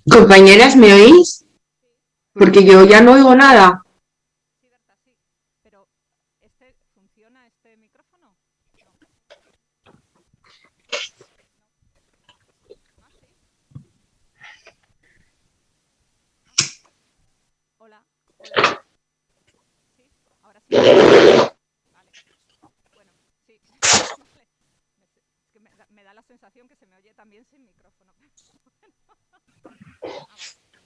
Compañeras, ¿me oís? Porque yo ya no oigo nada. Sí, Berta, sí. Pero, ¿funciona este micrófono? No. Ah, sí. Ah, hola, hola. Sí, ahora sí me oyes. Vale. Bueno, sí. Vale. Es que me da la sensación que se me oye también sin micrófono. Ah,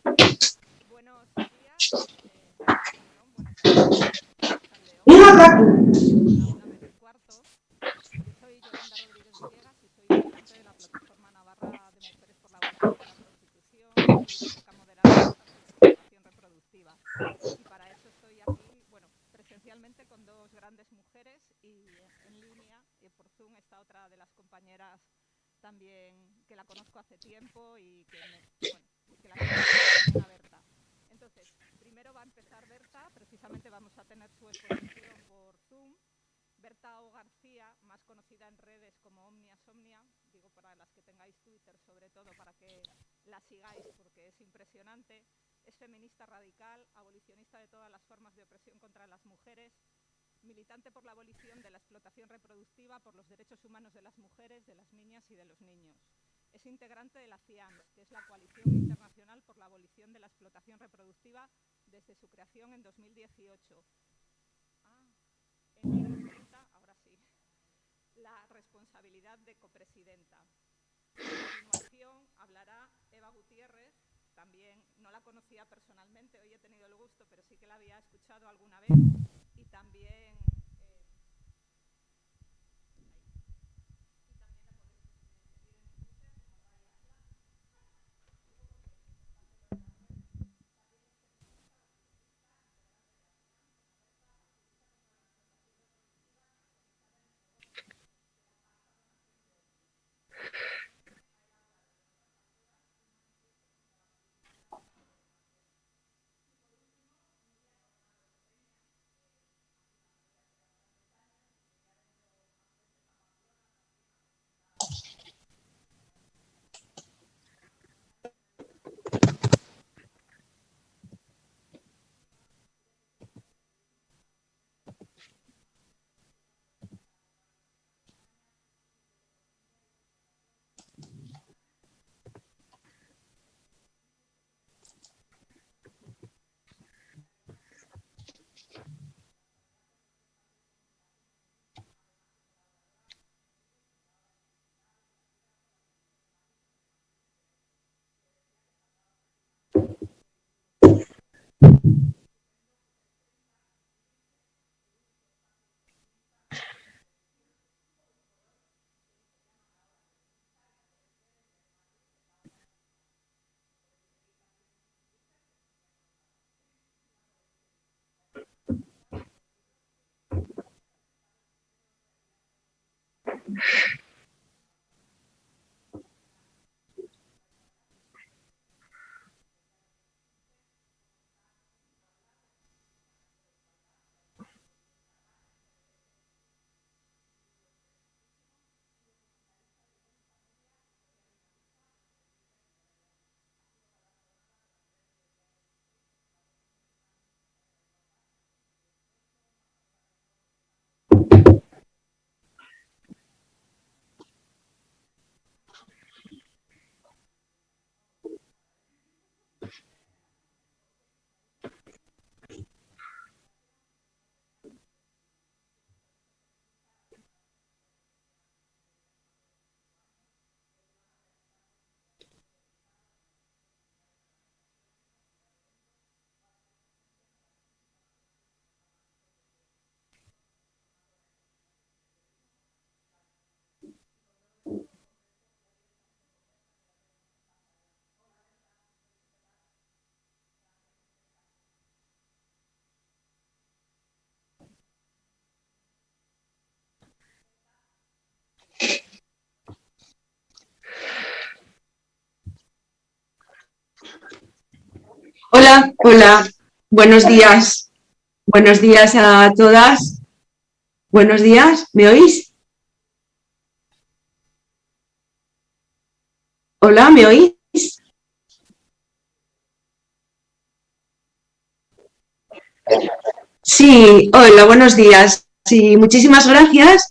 vale. Buenos días. Arrachaldeón, buena tarde. Arrachaldeón. Son la 1:45. Yo soy Yolanda Rodríguez Villegas y soy militante de la Plataforma Navarra de Mujeres por la Abolición de la Prostitución y busca moderar brechas en la explotación reproductiva. Y para eso estoy aquí, bueno, presencialmente con dos grandes mujeres y en línea, y por Zoom está otra de las compañeras también que la conozco hace tiempo y que, bueno, que la quiero presentar también a Berta. Entonces, primero va a empezar Berta, precisamente vamos a tener su exposición por Zoom. Berta O. García, más conocida en redes como Omnia Somnia, digo para las que tengáis Twitter sobre todo, para que la sigáis porque es impresionante, es feminista radical, abolicionista de todas las formas de opresión contra las mujeres, militante por la abolición de la explotación reproductiva, por los derechos humanos de las mujeres, de las niñas y de los niños. Es integrante de la CIAMS, que es la Coalición Internacional por la Abolición de la Explotación Reproductiva, desde su creación en 2018. Y ostenta, ahora sí, la responsabilidad de copresidenta. A continuación hablará Eva Gutiérrez, también no la conocía personalmente, hoy he tenido el gusto, pero sí que la había escuchado alguna vez, y también Hola, hola. Buenos días. Buenos días a todas. Buenos días. ¿Me oís? Hola, ¿me oís? Sí, hola, buenos días. Sí, muchísimas gracias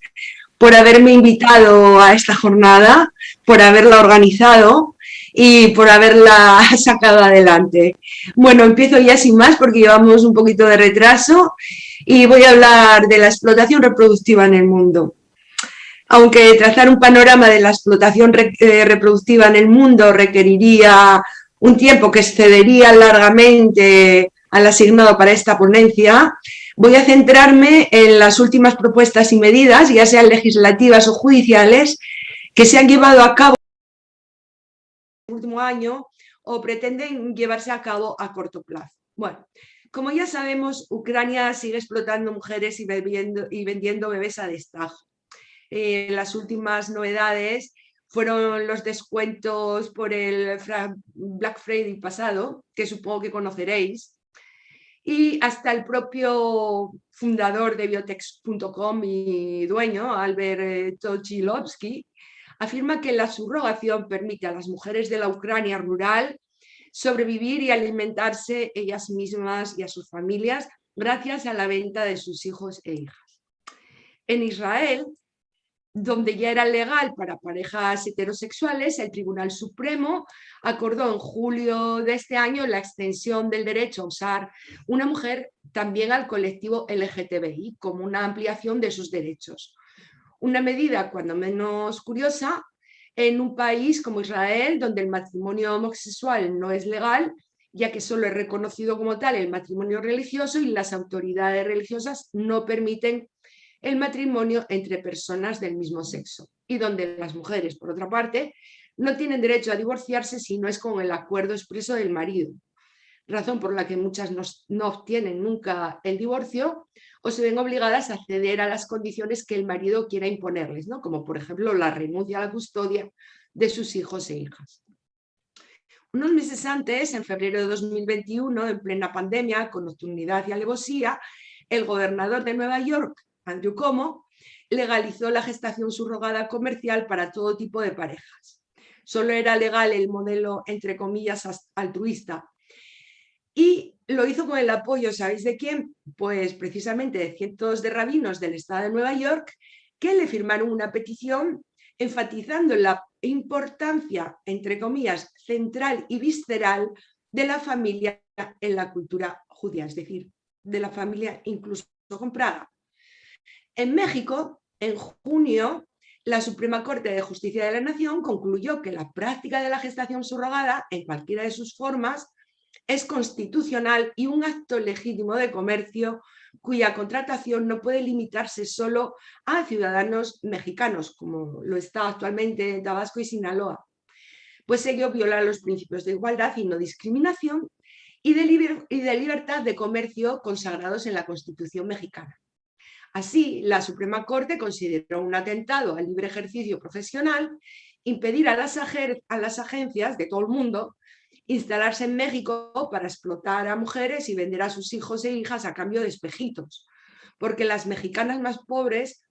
por haberme invitado a esta jornada, por haberla organizado y por haberla sacado adelante. Bueno, empiezo ya sin más porque llevamos un poquito de retraso y voy a hablar de la explotación reproductiva en el mundo. Aunque trazar un panorama de la explotación reproductiva en el mundo requeriría un tiempo que excedería largamente al asignado para esta ponencia, voy a centrarme en las últimas propuestas y medidas, ya sean legislativas o judiciales, que se han llevado a cabo en el último año o pretenden llevarse a cabo a corto plazo. Bueno, como ya sabemos, Ucrania sigue explotando mujeres y vendiendo bebés a destajo. Las últimas novedades fueron los descuentos por el Black Friday pasado, que supongo que conoceréis, y hasta el propio fundador de biotex.com y dueño, Albert Tochilovsky, afirma que la subrogación permite a las mujeres de la Ucrania rural sobrevivir y alimentarse ellas mismas y a sus familias gracias a la venta de sus hijos e hijas. En Israel, donde ya era legal para parejas heterosexuales, el Tribunal Supremo acordó en julio de este año la extensión del derecho a usar una mujer también al colectivo LGTBI como una ampliación de sus derechos. Una medida cuando menos curiosa en un país como Israel, donde el matrimonio homosexual no es legal, ya que solo es reconocido como tal el matrimonio religioso y las autoridades religiosas no permiten el matrimonio entre personas del mismo sexo, y donde las mujeres, por otra parte, no tienen derecho a divorciarse si no es con el acuerdo expreso del marido, razón por la que muchas no obtienen nunca el divorcio o se ven obligadas a ceder a las condiciones que el marido quiera imponerles, ¿no? Como por ejemplo la renuncia a la custodia de sus hijos e hijas. Unos meses antes, en febrero de 2021, en plena pandemia, con nocturnidad y alevosía, el gobernador de Nueva York, Andrew Cuomo, legalizó la gestación subrogada comercial para todo tipo de parejas. Solo era legal el modelo, entre comillas, altruista. Y lo hizo con el apoyo, ¿sabéis de quién? Pues precisamente de cientos de rabinos del estado de Nueva York que le firmaron una petición enfatizando la importancia, entre comillas, central y visceral de la familia en la cultura judía, es decir, de la familia incluso comprada. En México, en junio, la Suprema Corte de Justicia de la Nación concluyó que la práctica de la gestación subrogada, en cualquiera de sus formas, es constitucional y un acto legítimo de comercio cuya contratación no puede limitarse solo a ciudadanos mexicanos, como lo está actualmente en Tabasco y Sinaloa, pues ello viola los principios de igualdad y no discriminación y de libertad de comercio consagrados en la Constitución mexicana. Así, la Suprema Corte consideró un atentado al libre ejercicio profesional impedir a las agencias de todo el mundo instalarse en México para explotar a mujeres y vender a sus hijos e hijas a cambio de espejitos, porque las mexicanas más pobres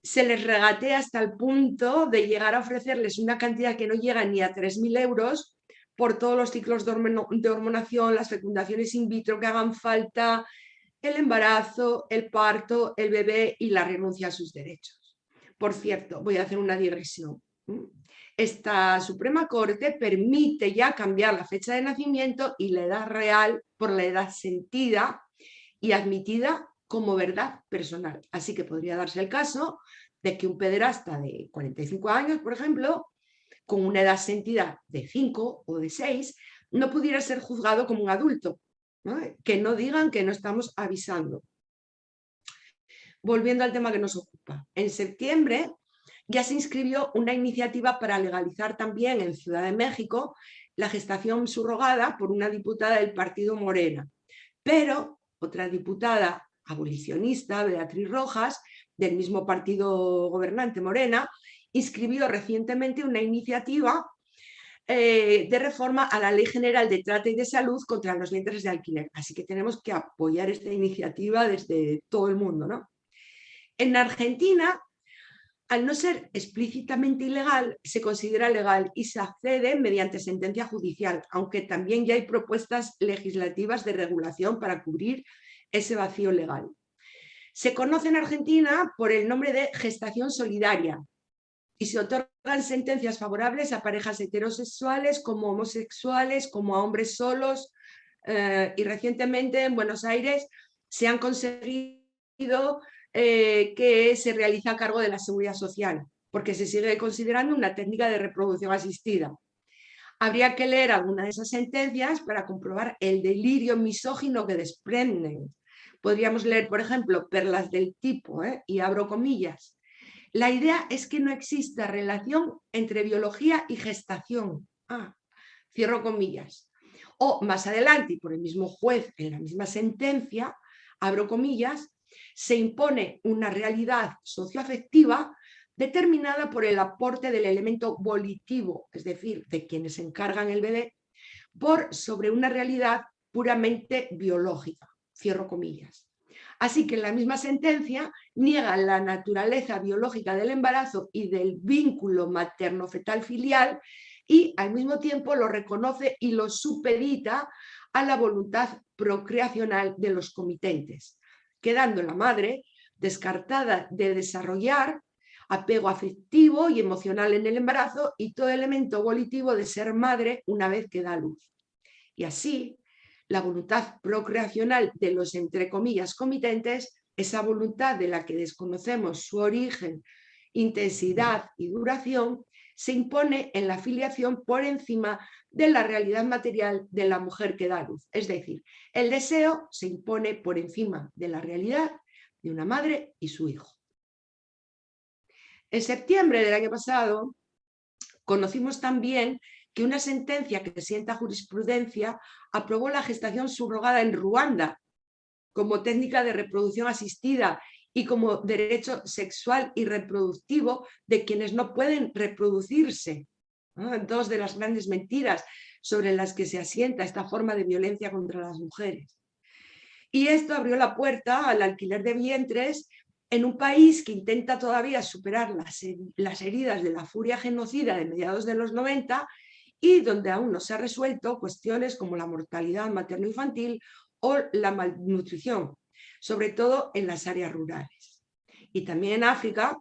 se les regatea hasta el punto de llegar a ofrecerles una cantidad que no llega ni a 3.000 euros por todos los ciclos de hormonación, las fecundaciones in vitro que hagan falta, el embarazo, el parto, el bebé y la renuncia a sus derechos. Por cierto, voy a hacer una digresión. Esta Suprema Corte permite ya cambiar la fecha de nacimiento y la edad real por la edad sentida y admitida como verdad personal. Así que podría darse el caso de que un pederasta de 45 años, por ejemplo, con una edad sentida de 5 o de 6, no pudiera ser juzgado como un adulto, ¿no? Que no digan que no estamos avisando. Volviendo al tema que nos ocupa. En septiembre ya se inscribió una iniciativa para legalizar también en Ciudad de México la gestación subrogada por una diputada del partido Morena. Pero otra diputada abolicionista, Beatriz Rojas, del mismo partido gobernante Morena, inscribió recientemente una iniciativa de reforma a la Ley General de Trata y de Salud contra los vientres de alquiler. Así que tenemos que apoyar esta iniciativa desde todo el mundo, ¿no? En Argentina, al no ser explícitamente ilegal, se considera legal y se accede mediante sentencia judicial, aunque también ya hay propuestas legislativas de regulación para cubrir ese vacío legal. Se conoce en Argentina por el nombre de gestación solidaria y se otorgan sentencias favorables a parejas heterosexuales como homosexuales, como a hombres solos, y recientemente en Buenos Aires se han conseguido que se realice a cargo de la Seguridad Social, porque se sigue considerando una técnica de reproducción asistida. Habría que leer alguna de esas sentencias para comprobar el delirio misógino que desprenden. Podríamos leer, por ejemplo, perlas del tipo, y abro comillas: la idea es que no exista relación entre biología y gestación. Cierro comillas. O más adelante, y por el mismo juez, en la misma sentencia, abro comillas, se impone una realidad socioafectiva determinada por el aporte del elemento volitivo, es decir, de quienes encargan el bebé, por sobre una realidad puramente biológica. Cierro comillas. Así que en la misma sentencia niega la naturaleza biológica del embarazo y del vínculo materno-fetal filial y al mismo tiempo lo reconoce y lo supedita a la voluntad procreacional de los comitentes, quedando la madre descartada de desarrollar apego afectivo y emocional en el embarazo y todo elemento volitivo de ser madre una vez que da luz. Y así, la voluntad procreacional de los, entre comillas, comitentes, esa voluntad de la que desconocemos su origen, intensidad y duración, se impone en la filiación por encima de la realidad material de la mujer que da luz. Es decir, el deseo se impone por encima de la realidad de una madre y su hijo. En septiembre del año pasado conocimos también que una sentencia que sienta jurisprudencia aprobó la gestación subrogada en Ruanda como técnica de reproducción asistida y como derecho sexual y reproductivo de quienes no pueden reproducirse. Dos de las grandes mentiras sobre las que se asienta esta forma de violencia contra las mujeres. Y esto abrió la puerta al alquiler de vientres en un país que intenta todavía superar las heridas de la furia genocida de mediados de los 90 y donde aún no se han resuelto cuestiones como la mortalidad materno-infantil o la malnutrición, sobre todo en las áreas rurales. Y también en África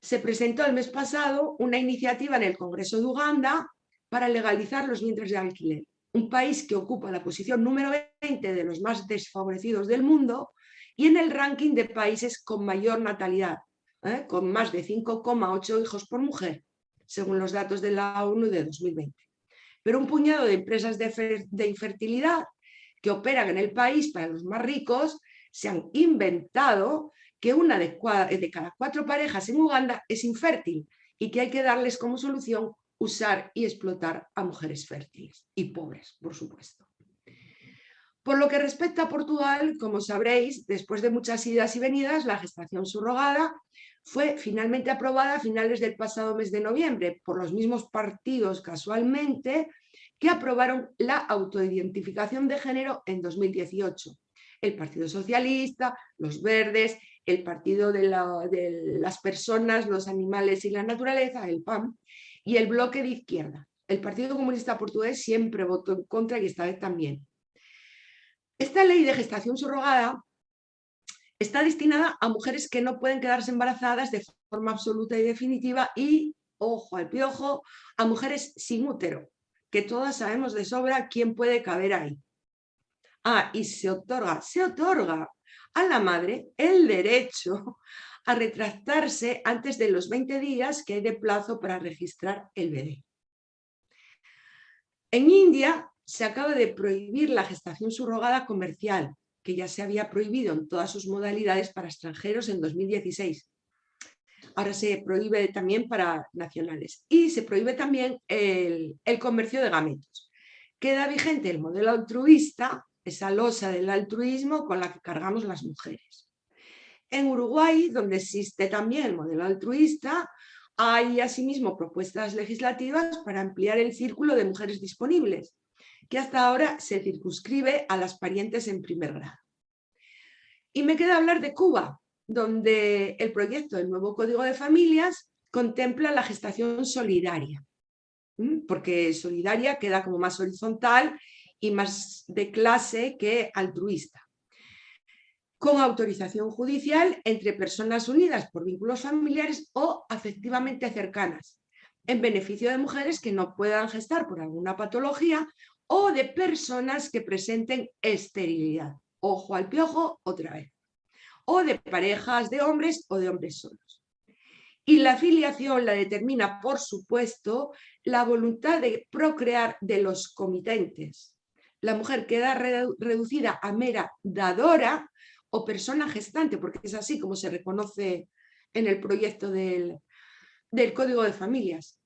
se presentó el mes pasado una iniciativa en el Congreso de Uganda para legalizar los vientres de alquiler, un país que ocupa la posición número 20 de los más desfavorecidos del mundo y en el ranking de países con mayor natalidad, con más de 5,8 hijos por mujer, según los datos de la ONU de 2020. Pero un puñado de empresas de infertilidad que operan en el país para los más ricos se han inventado que una de cada 4 parejas en Uganda es infértil y que hay que darles como solución usar y explotar a mujeres fértiles y pobres, por supuesto. Por lo que respecta a Portugal, como sabréis, después de muchas idas y venidas, la gestación subrogada fue finalmente aprobada a finales del pasado mes de noviembre por los mismos partidos, casualmente, que aprobaron la autoidentificación de género en 2018. El Partido Socialista, los Verdes, el Partido de las Personas, los Animales y la Naturaleza, el PAN, y el Bloque de Izquierda. El Partido Comunista Portugués siempre votó en contra y esta vez también. Esta ley de gestación subrogada está destinada a mujeres que no pueden quedarse embarazadas de forma absoluta y definitiva y, ojo al piojo, a mujeres sin útero, que todas sabemos de sobra quién puede caber ahí. Y se otorga a la madre el derecho a retractarse antes de los 20 días que hay de plazo para registrar el bebé. En India se acaba de prohibir la gestación subrogada comercial, que ya se había prohibido en todas sus modalidades para extranjeros en 2016. Ahora se prohíbe también para nacionales. Y se prohíbe también el comercio de gametos. Queda vigente el modelo altruista, esa losa del altruismo con la que cargamos las mujeres. En Uruguay, donde existe también el modelo altruista, hay asimismo propuestas legislativas para ampliar el círculo de mujeres disponibles, que hasta ahora se circunscribe a las parientes en primer grado. Y me queda hablar de Cuba, donde el proyecto del nuevo Código de Familias contempla la gestación solidaria, porque solidaria queda como más horizontal y más de clase que altruista. con autorización judicial entre personas unidas por vínculos familiares o afectivamente cercanas, en beneficio de mujeres que no puedan gestar por alguna patología o de personas que presenten esterilidad. Ojo al piojo otra vez. O de parejas de hombres o de hombres solos. Y la filiación la determina, por supuesto, la voluntad de procrear de los comitentes. La mujer queda reducida a mera dadora o persona gestante, porque es así como se reconoce en el proyecto del Código de Familias.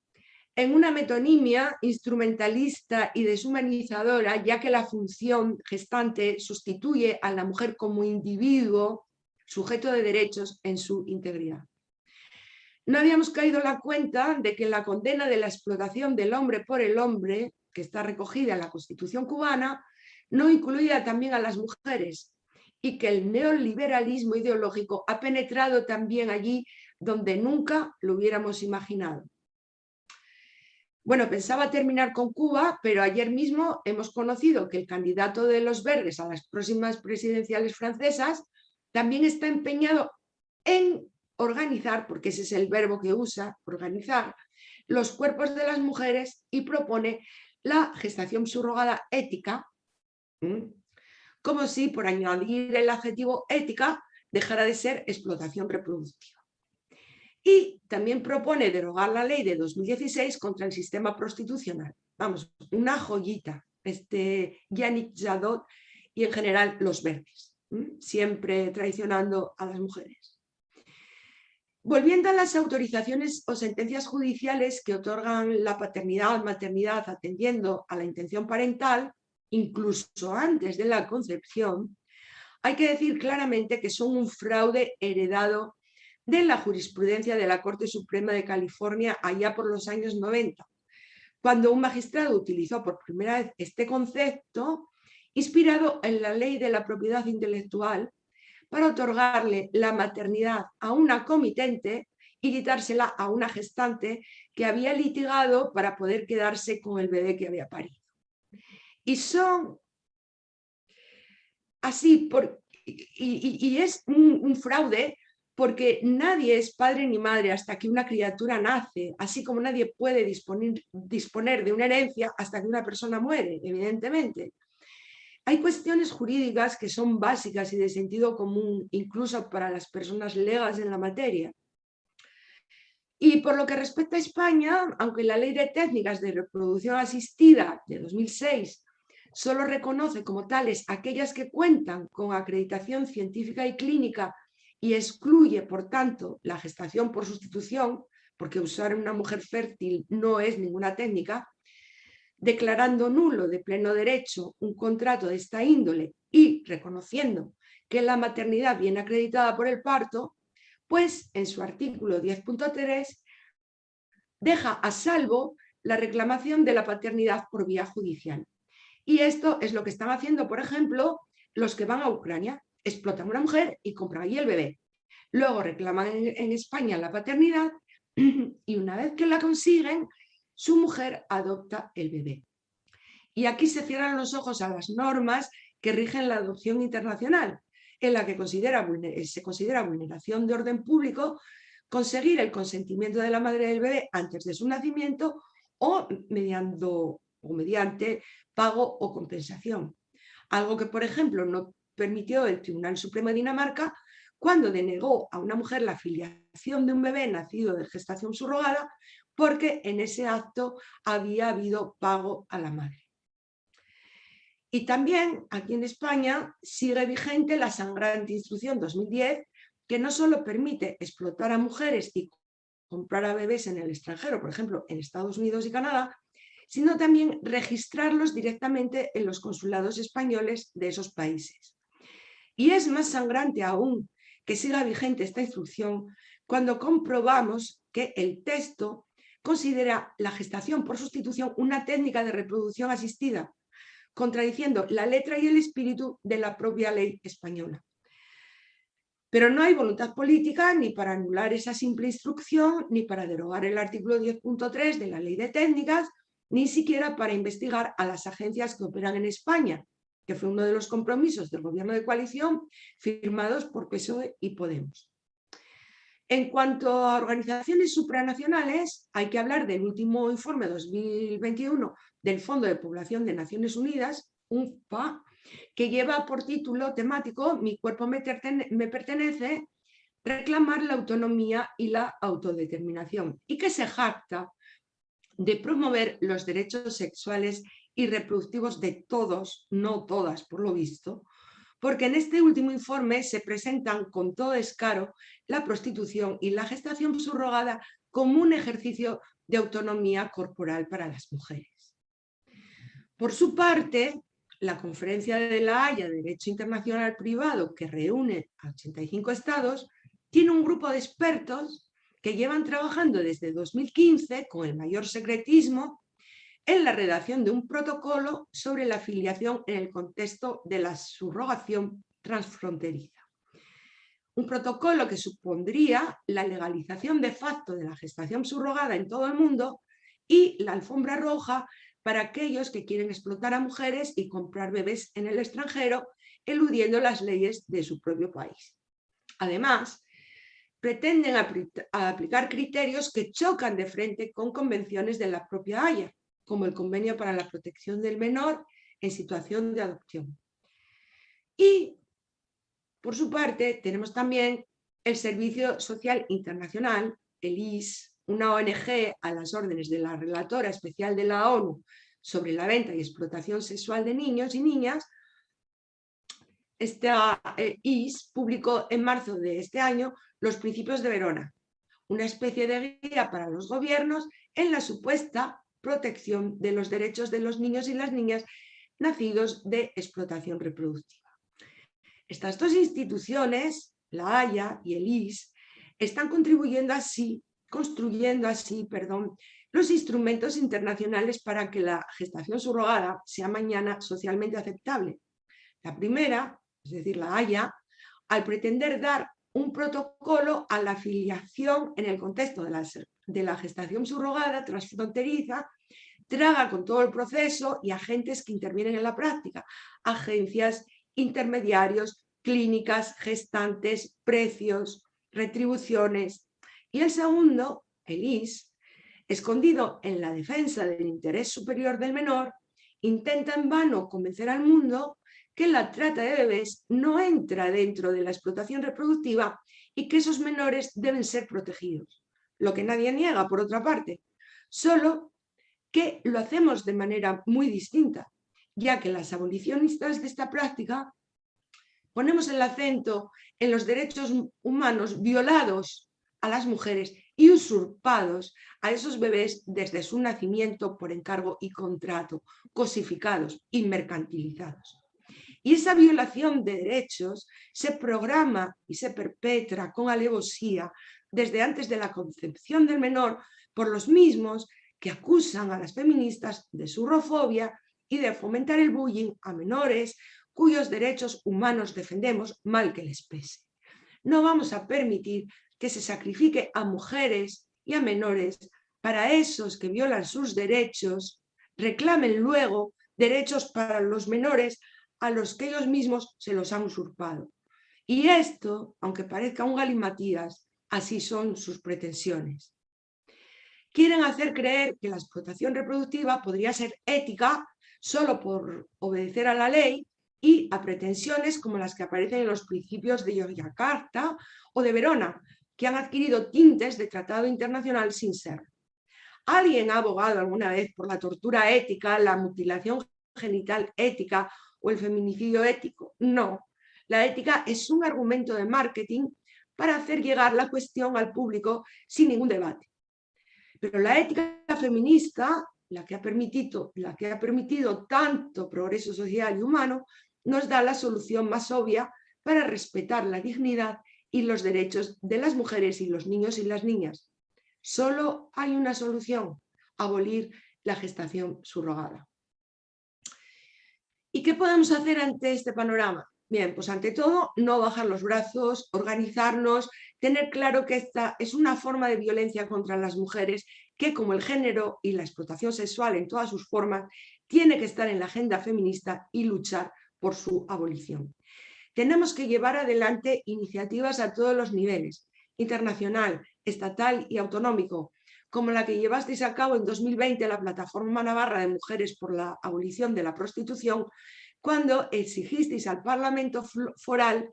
En una metonimia instrumentalista y deshumanizadora, ya que la función gestante sustituye a la mujer como individuo sujeto de derechos en su integridad. No habíamos caído en la cuenta de que la condena de la explotación del hombre por el hombre, que está recogida en la Constitución cubana, no incluía también a las mujeres y que el neoliberalismo ideológico ha penetrado también allí donde nunca lo hubiéramos imaginado. Bueno, pensaba terminar con Cuba, pero ayer mismo hemos conocido que el candidato de los Verdes a las próximas presidenciales francesas también está empeñado en organizar, porque ese es el verbo que usa, organizar, los cuerpos de las mujeres y propone la gestación subrogada ética, como si por añadir el adjetivo ética dejara de ser explotación reproductiva. Y también propone derogar la ley de 2016 contra el sistema prostitucional. Vamos, una joyita, Yannick Jadot y en general los Verdes, siempre traicionando a las mujeres. Volviendo a las autorizaciones o sentencias judiciales que otorgan la paternidad o maternidad atendiendo a la intención parental, incluso antes de la concepción, hay que decir claramente que son un fraude heredado de la jurisprudencia de la Corte Suprema de California allá por los años 90, cuando un magistrado utilizó por primera vez este concepto inspirado en la ley de la propiedad intelectual para otorgarle la maternidad a una comitente y quitársela a una gestante que había litigado para poder quedarse con el bebé que había parido. Y son así, y es un fraude porque nadie es padre ni madre hasta que una criatura nace, así como nadie puede disponer de una herencia hasta que una persona muere, evidentemente. Hay cuestiones jurídicas que son básicas y de sentido común, incluso para las personas legas en la materia. Y por lo que respecta a España, aunque la Ley de Técnicas de Reproducción Asistida de 2006 solo reconoce como tales aquellas que cuentan con acreditación científica y clínica y excluye, por tanto, la gestación por sustitución, porque usar una mujer fértil no es ninguna técnica, declarando nulo de pleno derecho un contrato de esta índole y reconociendo que la maternidad viene acreditada por el parto, pues en su artículo 10.3 deja a salvo la reclamación de la paternidad por vía judicial. Y esto es lo que están haciendo, por ejemplo, los que van a Ucrania, explotan a una mujer y compran allí el bebé. Luego reclaman en España la paternidad y una vez que la consiguen, su mujer adopta el bebé. Y aquí se cierran los ojos a las normas que rigen la adopción internacional, en la que se considera vulneración de orden público conseguir el consentimiento de la madre del bebé antes de su nacimiento o mediante pago o compensación. Algo que, por ejemplo, no permitió el Tribunal Supremo de Dinamarca cuando denegó a una mujer la filiación de un bebé nacido de gestación subrogada porque en ese acto había habido pago a la madre. Y también aquí en España sigue vigente la sangrante Instrucción 2010 que no solo permite explotar a mujeres y comprar a bebés en el extranjero, por ejemplo en Estados Unidos y Canadá, sino también registrarlos directamente en los consulados españoles de esos países. Y es más sangrante aún que siga vigente esta instrucción cuando comprobamos que el texto considera la gestación por sustitución una técnica de reproducción asistida, contradiciendo la letra y el espíritu de la propia ley española. Pero no hay voluntad política ni para anular esa simple instrucción, ni para derogar el artículo 10.3 de la Ley de Técnicas, ni siquiera para investigar a las agencias que operan en España, que fue uno de los compromisos del gobierno de coalición firmados por PSOE y Podemos. En cuanto a organizaciones supranacionales, hay que hablar del último informe 2021 del Fondo de Población de Naciones Unidas, UNFPA, que lleva por título temático Mi cuerpo me pertenece, reclamar la autonomía y la autodeterminación, y que se jacta de promover los derechos sexuales y reproductivos de todos, no todas por lo visto, porque en este último informe se presentan con todo descaro la prostitución y la gestación subrogada como un ejercicio de autonomía corporal para las mujeres. Por su parte, la Conferencia de La Haya de Derecho Internacional Privado, que reúne a 85 estados, tiene un grupo de expertos que llevan trabajando desde 2015 con el mayor secretismo en la redacción de un protocolo sobre la filiación en el contexto de la subrogación transfronteriza. Un protocolo que supondría la legalización de facto de la gestación subrogada en todo el mundo y la alfombra roja para aquellos que quieren explotar a mujeres y comprar bebés en el extranjero, eludiendo las leyes de su propio país. Además, pretenden aplicar criterios que chocan de frente con convenciones de la propia Haya, como el Convenio para la Protección del Menor en situación de adopción. Y, por su parte, tenemos también el Servicio Social Internacional, el IS, una ONG a las órdenes de la Relatora Especial de la ONU sobre la venta y explotación sexual de niños y niñas. Esta IS publicó en marzo de este año los Principios de Verona, una especie de guía para los gobiernos en la supuesta protección de los derechos de los niños y las niñas nacidos de explotación reproductiva. Estas dos instituciones, la Haya y el IS, están construyendo así, los instrumentos internacionales para que la gestación subrogada sea mañana socialmente aceptable. La primera, es decir, la Haya, al pretender dar un protocolo a la filiación en el contexto de la gestación subrogada transfronteriza, traga con todo el proceso y agentes que intervienen en la práctica, agencias, intermediarios, clínicas, gestantes, precios, retribuciones. Y el segundo, el IS, escondido en la defensa del interés superior del menor, intenta en vano convencer al mundo que la trata de bebés no entra dentro de la explotación reproductiva y que esos menores deben ser protegidos. Lo que nadie niega, por otra parte, solo que lo hacemos de manera muy distinta, ya que las abolicionistas de esta práctica ponemos el acento en los derechos humanos violados a las mujeres y usurpados a esos bebés desde su nacimiento por encargo y contrato, cosificados y mercantilizados. Y esa violación de derechos se programa y se perpetra con alevosía desde antes de la concepción del menor por los mismos que acusan a las feministas de surrofobia y de fomentar el bullying a menores cuyos derechos humanos defendemos mal que les pese. No vamos a permitir que se sacrifique a mujeres y a menores para esos que violan sus derechos, reclamen luego derechos para los menores a los que ellos mismos se los han usurpado. Y esto, aunque parezca un galimatías, así son sus pretensiones. Quieren hacer creer que la explotación reproductiva podría ser ética solo por obedecer a la ley y a pretensiones como las que aparecen en los principios de Yogyakarta o de Verona, que han adquirido tintes de tratado internacional sin ser. ¿Alguien ha abogado alguna vez por la tortura ética, la mutilación genital ética o el feminicidio ético? No. La ética es un argumento de marketing para hacer llegar la cuestión al público sin ningún debate. Pero la ética feminista, la que ha permitido tanto progreso social y humano, nos da la solución más obvia para respetar la dignidad y los derechos de las mujeres y los niños y las niñas. Solo hay una solución: abolir la gestación subrogada. ¿Y qué podemos hacer ante este panorama? Bien, pues ante todo, no bajar los brazos, organizarnos, tener claro que esta es una forma de violencia contra las mujeres que, como el género y la explotación sexual en todas sus formas, tiene que estar en la agenda feminista y luchar por su abolición. Tenemos que llevar adelante iniciativas a todos los niveles, internacional, estatal y autonómico, como la que llevasteis a cabo en 2020 la Plataforma Navarra de Mujeres por la Abolición de la Prostitución, cuando exigisteis al Parlamento Foral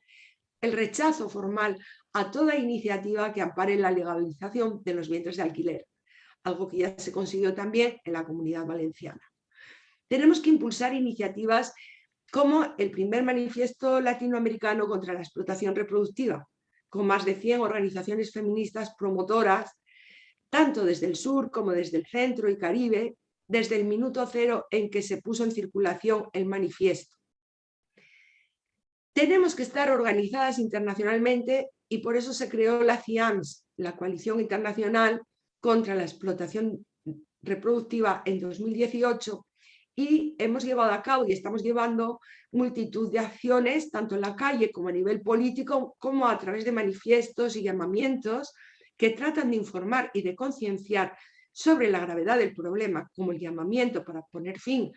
el rechazo formal a toda iniciativa que ampare la legalización de los vientres de alquiler, algo que ya se consiguió también en la Comunidad Valenciana. Tenemos que impulsar iniciativas como el primer manifiesto latinoamericano contra la explotación reproductiva, con más de 100 organizaciones feministas promotoras, tanto desde el sur como desde el centro y Caribe, desde el minuto cero en que se puso en circulación el manifiesto. Tenemos que estar organizadas internacionalmente y por eso se creó la CIAMS, la Coalición Internacional contra la Explotación Reproductiva, en 2018, y hemos llevado a cabo y estamos llevando multitud de acciones, tanto en la calle como a nivel político, como a través de manifiestos y llamamientos que tratan de informar y de concienciar sobre la gravedad del problema, como el llamamiento para poner fin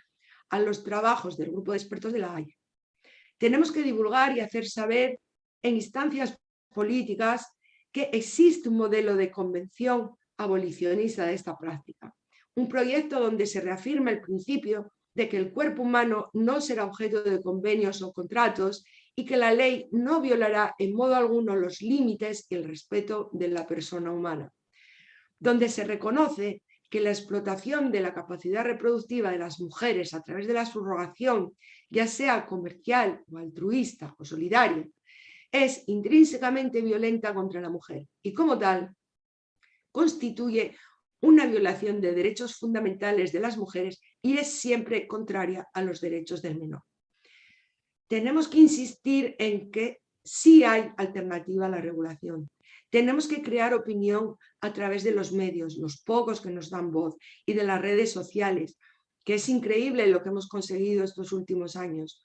a los trabajos del Grupo de Expertos de La Haya. Tenemos que divulgar y hacer saber en instancias políticas que existe un modelo de convención abolicionista de esta práctica. Un proyecto donde se reafirma el principio de que el cuerpo humano no será objeto de convenios o contratos y que la ley no violará en modo alguno los límites y el respeto de la persona humana. Donde se reconoce que la explotación de la capacidad reproductiva de las mujeres a través de la subrogación, ya sea comercial o altruista o solidaria, es intrínsecamente violenta contra la mujer y como tal constituye una violación de derechos fundamentales de las mujeres y es siempre contraria a los derechos del menor. Tenemos que insistir en que sí hay alternativa a la regulación. Tenemos que crear opinión a través de los medios, los pocos que nos dan voz, y de las redes sociales, que es increíble lo que hemos conseguido estos últimos años,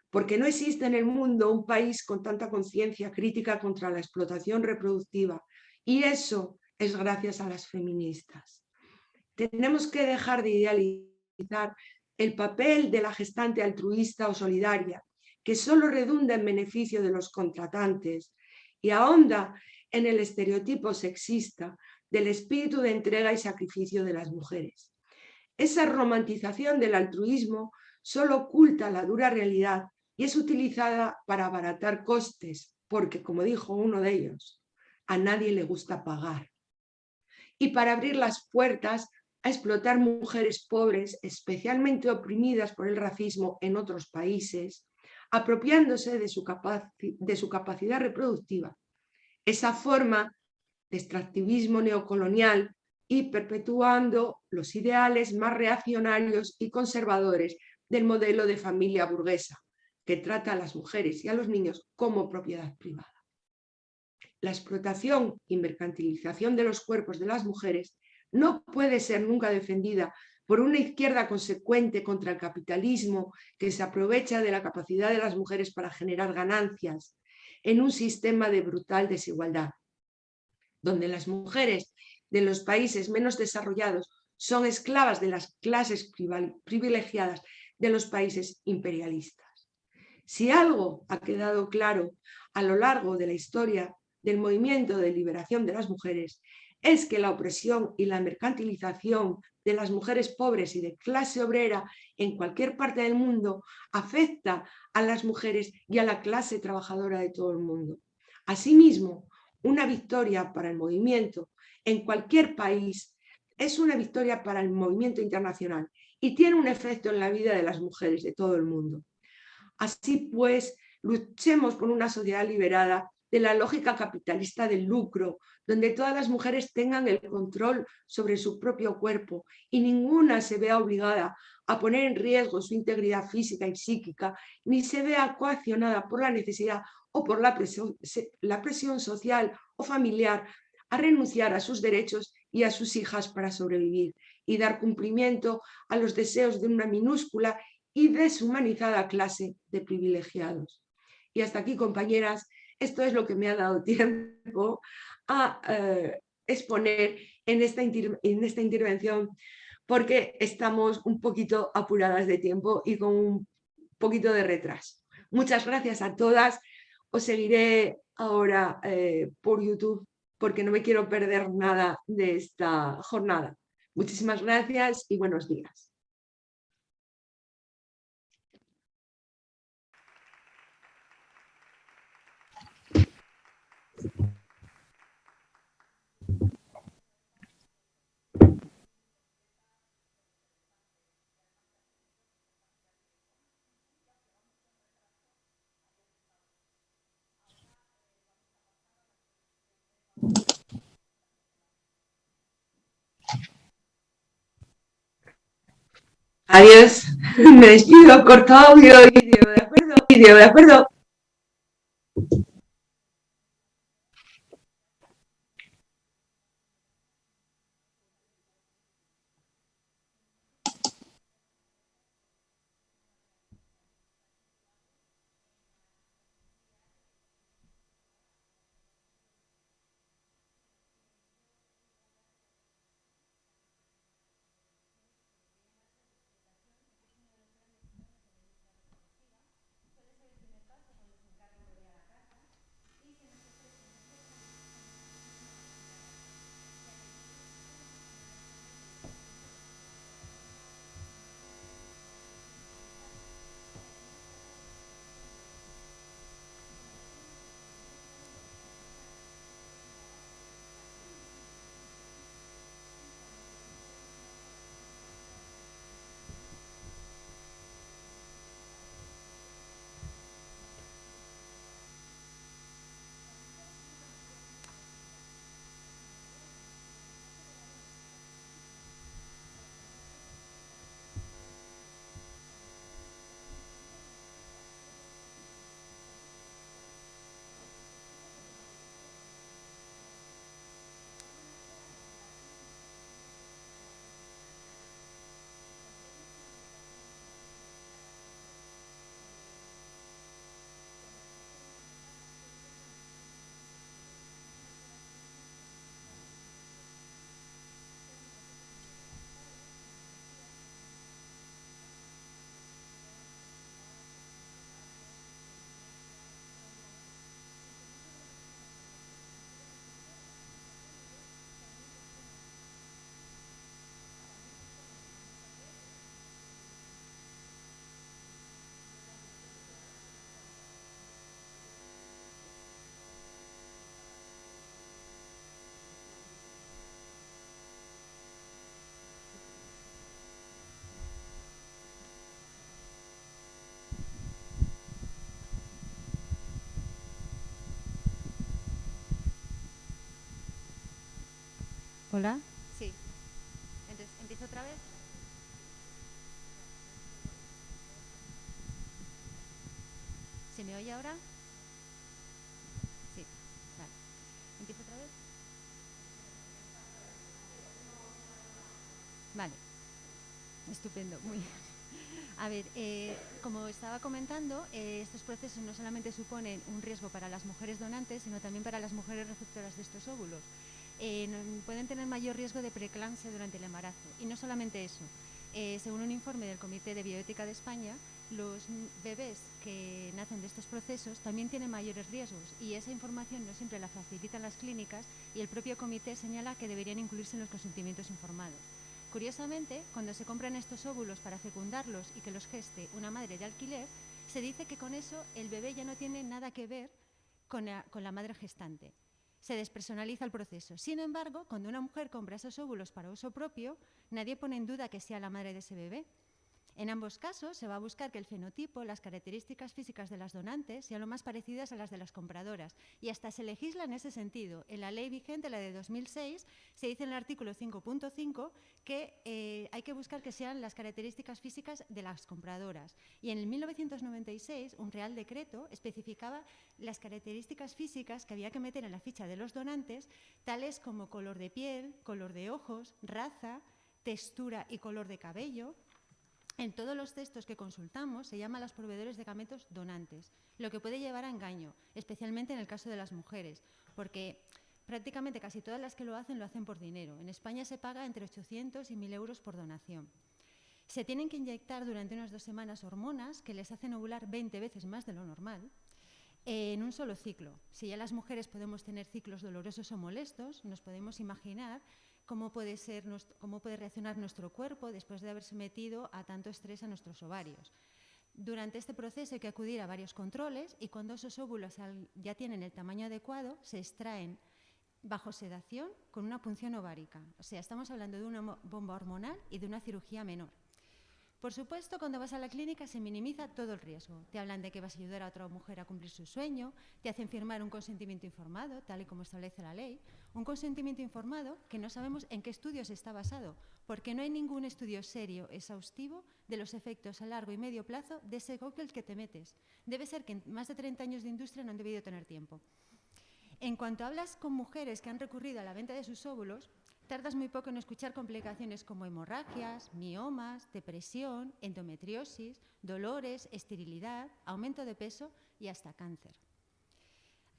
porque no existe en el mundo un país con tanta conciencia crítica contra la explotación reproductiva, y eso es gracias a las feministas. Tenemos que dejar de idealizar el papel de la gestante altruista o solidaria, que solo redunda en beneficio de los contratantes y ahonda en el estereotipo sexista del espíritu de entrega y sacrificio de las mujeres. Esa romantización del altruismo solo oculta la dura realidad y es utilizada para abaratar costes, porque, como dijo uno de ellos, a nadie le gusta pagar. Y para abrir las puertas a explotar mujeres pobres, especialmente oprimidas por el racismo en otros países, apropiándose de su capacidad reproductiva. Esa forma de extractivismo neocolonial y perpetuando los ideales más reaccionarios y conservadores del modelo de familia burguesa, que trata a las mujeres y a los niños como propiedad privada. La explotación y mercantilización de los cuerpos de las mujeres no puede ser nunca defendida por una izquierda consecuente contra el capitalismo que se aprovecha de la capacidad de las mujeres para generar ganancias en un sistema de brutal desigualdad, donde las mujeres de los países menos desarrollados son esclavas de las clases privilegiadas de los países imperialistas. Si algo ha quedado claro a lo largo de la historia del movimiento de liberación de las mujeres, es que la opresión y la mercantilización de las mujeres pobres y de clase obrera en cualquier parte del mundo afecta a las mujeres y a la clase trabajadora de todo el mundo. Asimismo, una victoria para el movimiento en cualquier país es una victoria para el movimiento internacional y tiene un efecto en la vida de las mujeres de todo el mundo. Así pues, luchemos por una sociedad liberada de la lógica capitalista del lucro, donde todas las mujeres tengan el control sobre su propio cuerpo y ninguna se vea obligada a poner en riesgo su integridad física y psíquica, ni se vea coaccionada por la necesidad o por la presión social o familiar a renunciar a sus derechos y a sus hijas para sobrevivir y dar cumplimiento a los deseos de una minúscula y deshumanizada clase de privilegiados. Y hasta aquí, compañeras, esto es lo que me ha dado tiempo a exponer en esta intervención, porque estamos un poquito apuradas de tiempo y con poquito de retraso. Muchas gracias a todas. Os seguiré ahora por YouTube porque no me quiero perder nada de esta jornada. Muchísimas gracias y buenos días. Adiós, me despido, corto audio y vídeo, ¿de acuerdo? Vídeo, ¿de acuerdo? Hola. Sí. Entonces, ¿empiezo otra vez? ¿Se me oye ahora? Sí. Vale. ¿Empiezo otra vez? Vale. Estupendo. Muy bien. A ver, como estaba comentando, estos procesos no solamente suponen un riesgo para las mujeres donantes, sino también para las mujeres receptoras de estos óvulos. Pueden tener mayor riesgo de preeclampsia durante el embarazo. Y no solamente eso. Según un informe del Comité de Bioética de España, los bebés que nacen de estos procesos también tienen mayores riesgos y esa información no siempre la facilitan las clínicas y el propio comité señala que deberían incluirse en los consentimientos informados. Curiosamente, cuando se compran estos óvulos para fecundarlos y que los geste una madre de alquiler, se dice que con eso el bebé ya no tiene nada que ver con la madre gestante. Se despersonaliza el proceso. Sin embargo, cuando una mujer compra esos óvulos para uso propio, nadie pone en duda que sea la madre de ese bebé. En ambos casos se va a buscar que el fenotipo, las características físicas de las donantes sean lo más parecidas a las de las compradoras y hasta se legisla en ese sentido. En la ley vigente, la de 2006, se dice en el artículo 5.5 que hay que buscar que sean las características físicas de las compradoras. Y en el 1996, un Real Decreto especificaba las características físicas que había que meter en la ficha de los donantes, tales como color de piel, color de ojos, raza, textura y color de cabello. En todos los textos que consultamos se llama a los proveedores de gametos donantes, lo que puede llevar a engaño, especialmente en el caso de las mujeres, porque prácticamente casi todas las que lo hacen por dinero. En España se paga entre 800 y 1.000 euros por donación. Se tienen que inyectar durante unas 2 semanas hormonas que les hacen ovular 20 veces más de lo normal en un solo ciclo. Si ya las mujeres podemos tener ciclos dolorosos o molestos, nos podemos imaginar cómo puede reaccionar nuestro cuerpo después de haber sometido a tanto estrés a nuestros ovarios. Durante este proceso hay que acudir a varios controles y cuando esos óvulos ya tienen el tamaño adecuado, se extraen bajo sedación con una punción ovárica. O sea, estamos hablando de una bomba hormonal y de una cirugía menor. Por supuesto, cuando vas a la clínica se minimiza todo el riesgo. Te hablan de que vas a ayudar a otra mujer a cumplir su sueño, te hacen firmar un consentimiento informado, tal y como establece la ley. Un consentimiento informado que no sabemos en qué estudios está basado, porque no hay ningún estudio serio, exhaustivo, de los efectos a largo y medio plazo de ese cóctel que te metes. Debe ser que en más de 30 años de industria no han debido tener tiempo. En cuanto hablas con mujeres que han recurrido a la venta de sus óvulos, tardas muy poco en escuchar complicaciones como hemorragias, miomas, depresión, endometriosis, dolores, esterilidad, aumento de peso y hasta cáncer.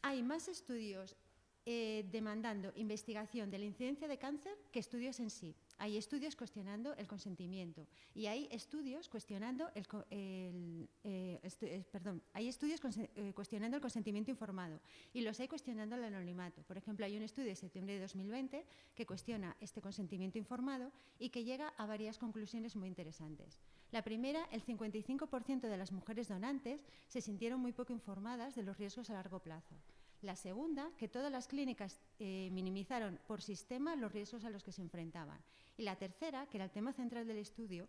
Hay más estudios demandando investigación de la incidencia de cáncer que estudios en sí. Hay estudios cuestionando el consentimiento y hay estudios cuestionando cuestionando el consentimiento informado y los hay cuestionando el anonimato. Por ejemplo, hay un estudio de septiembre de 2020 que cuestiona este consentimiento informado y que llega a varias conclusiones muy interesantes. La primera, el 55% de las mujeres donantes se sintieron muy poco informadas de los riesgos a largo plazo. La segunda, que todas las clínicas minimizaron por sistema los riesgos a los que se enfrentaban. Y la tercera, que era el tema central del estudio,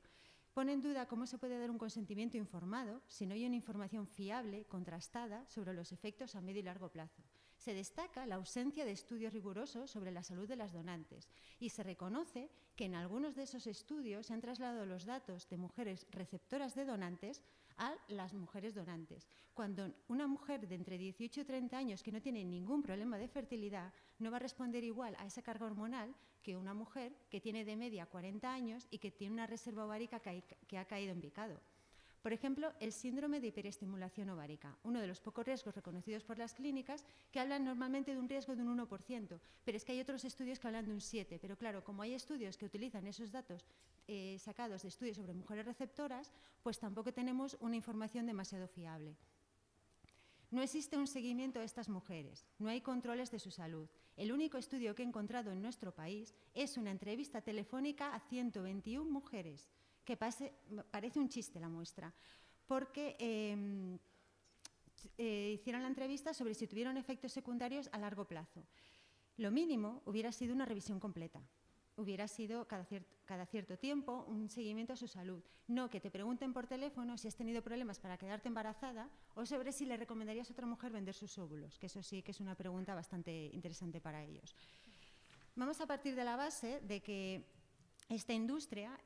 pone en duda cómo se puede dar un consentimiento informado si no hay una información fiable, contrastada, sobre los efectos a medio y largo plazo. Se destaca la ausencia de estudios rigurosos sobre la salud de las donantes y se reconoce que en algunos de esos estudios se han trasladado los datos de mujeres receptoras de donantes a las mujeres donantes, cuando una mujer de entre 18 y 30 años que no tiene ningún problema de fertilidad no va a responder igual a esa carga hormonal que una mujer que tiene de media 40 años y que tiene una reserva ovárica que ha caído en picado. Por ejemplo, el síndrome de hiperestimulación ovárica, uno de los pocos riesgos reconocidos por las clínicas que hablan normalmente de un riesgo de un 1%, pero es que hay otros estudios que hablan de un 7%, pero claro, como hay estudios que utilizan esos datos sacados de estudios sobre mujeres receptoras, pues tampoco tenemos una información demasiado fiable. No existe un seguimiento a estas mujeres, no hay controles de su salud. El único estudio que he encontrado en nuestro país es una entrevista telefónica a 121 mujeres, que parece un chiste la muestra, porque hicieron la entrevista sobre si tuvieron efectos secundarios a largo plazo. Lo mínimo hubiera sido una revisión completa. Hubiera sido cada cierto tiempo un seguimiento a su salud. No que te pregunten por teléfono si has tenido problemas para quedarte embarazada o sobre si le recomendarías a otra mujer vender sus óvulos, que eso sí que es una pregunta bastante interesante para ellos. Vamos a partir de la base de que esta industria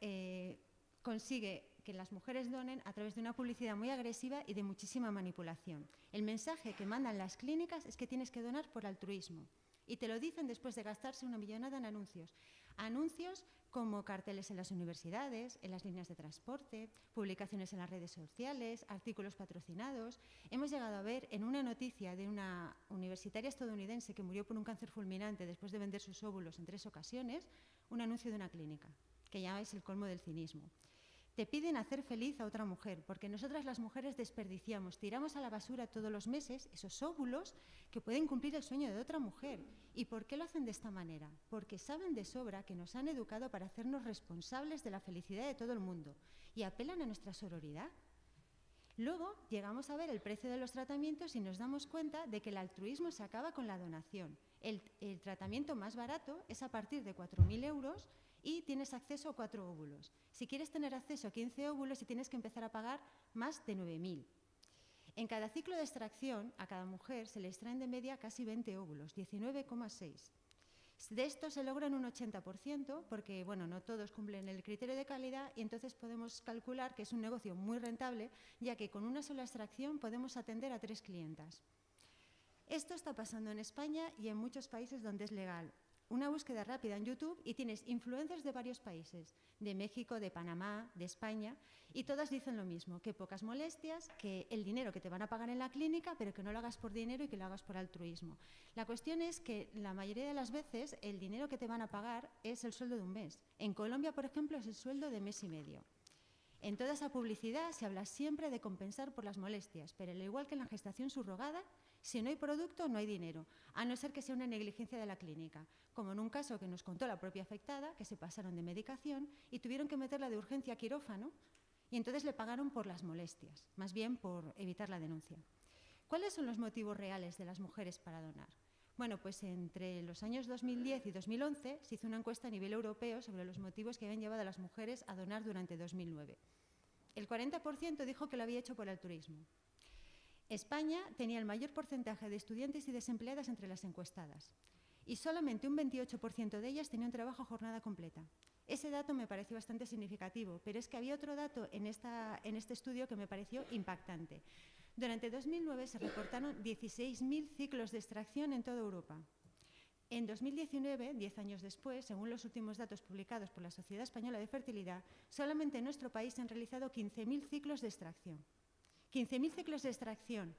consigue que las mujeres donen a través de una publicidad muy agresiva y de muchísima manipulación. El mensaje que mandan las clínicas es que tienes que donar por altruismo. Y te lo dicen después de gastarse una millonada en anuncios. Anuncios como carteles en las universidades, en las líneas de transporte, publicaciones en las redes sociales, artículos patrocinados. Hemos llegado a ver en una noticia de una universitaria estadounidense que murió por un cáncer fulminante después de vender sus óvulos en 3 ocasiones, un anuncio de una clínica, que ya es el colmo del cinismo. Te piden hacer feliz a otra mujer, porque nosotras las mujeres desperdiciamos, tiramos a la basura todos los meses esos óvulos que pueden cumplir el sueño de otra mujer. ¿Y por qué lo hacen de esta manera? Porque saben de sobra que nos han educado para hacernos responsables de la felicidad de todo el mundo y apelan a nuestra sororidad. Luego llegamos a ver el precio de los tratamientos y nos damos cuenta de que el altruismo se acaba con la donación. El tratamiento más barato es a partir de 4.000 euros y tienes acceso a 4 óvulos. Si quieres tener acceso a 15 óvulos, tienes que empezar a pagar más de 9.000. En cada ciclo de extracción, a cada mujer se le extraen de media casi 20 óvulos, 19,6. De estos se logran un 80% porque, bueno, no todos cumplen el criterio de calidad y entonces podemos calcular que es un negocio muy rentable, ya que con una sola extracción podemos atender a 3 clientas. Esto está pasando en España y en muchos países donde es legal. Una búsqueda rápida en YouTube y tienes influencers de varios países, de México, de Panamá, de España, y todas dicen lo mismo, que pocas molestias, que el dinero que te van a pagar en la clínica, pero que no lo hagas por dinero y que lo hagas por altruismo. La cuestión es que la mayoría de las veces el dinero que te van a pagar es el sueldo de un mes. En Colombia, por ejemplo, es el sueldo de mes y medio. En toda esa publicidad se habla siempre de compensar por las molestias, pero al igual que en la gestación subrogada, si no hay producto, no hay dinero, a no ser que sea una negligencia de la clínica, como en un caso que nos contó la propia afectada, que se pasaron de medicación y tuvieron que meterla de urgencia a quirófano y entonces le pagaron por las molestias, más bien por evitar la denuncia. ¿Cuáles son los motivos reales de las mujeres para donar? Bueno, pues entre los años 2010 y 2011 se hizo una encuesta a nivel europeo sobre los motivos que habían llevado a las mujeres a donar durante 2009. El 40% dijo que lo había hecho por altruismo. España tenía el mayor porcentaje de estudiantes y desempleadas entre las encuestadas y solamente un 28% de ellas tenía un trabajo a jornada completa. Ese dato me pareció bastante significativo, pero es que había otro dato en este estudio que me pareció impactante. Durante 2009 se reportaron 16.000 ciclos de extracción en toda Europa. En 2019, 10 años después, según los últimos datos publicados por la Sociedad Española de Fertilidad, solamente en nuestro país se han realizado 15.000 ciclos de extracción. 15.000 ciclos de extracción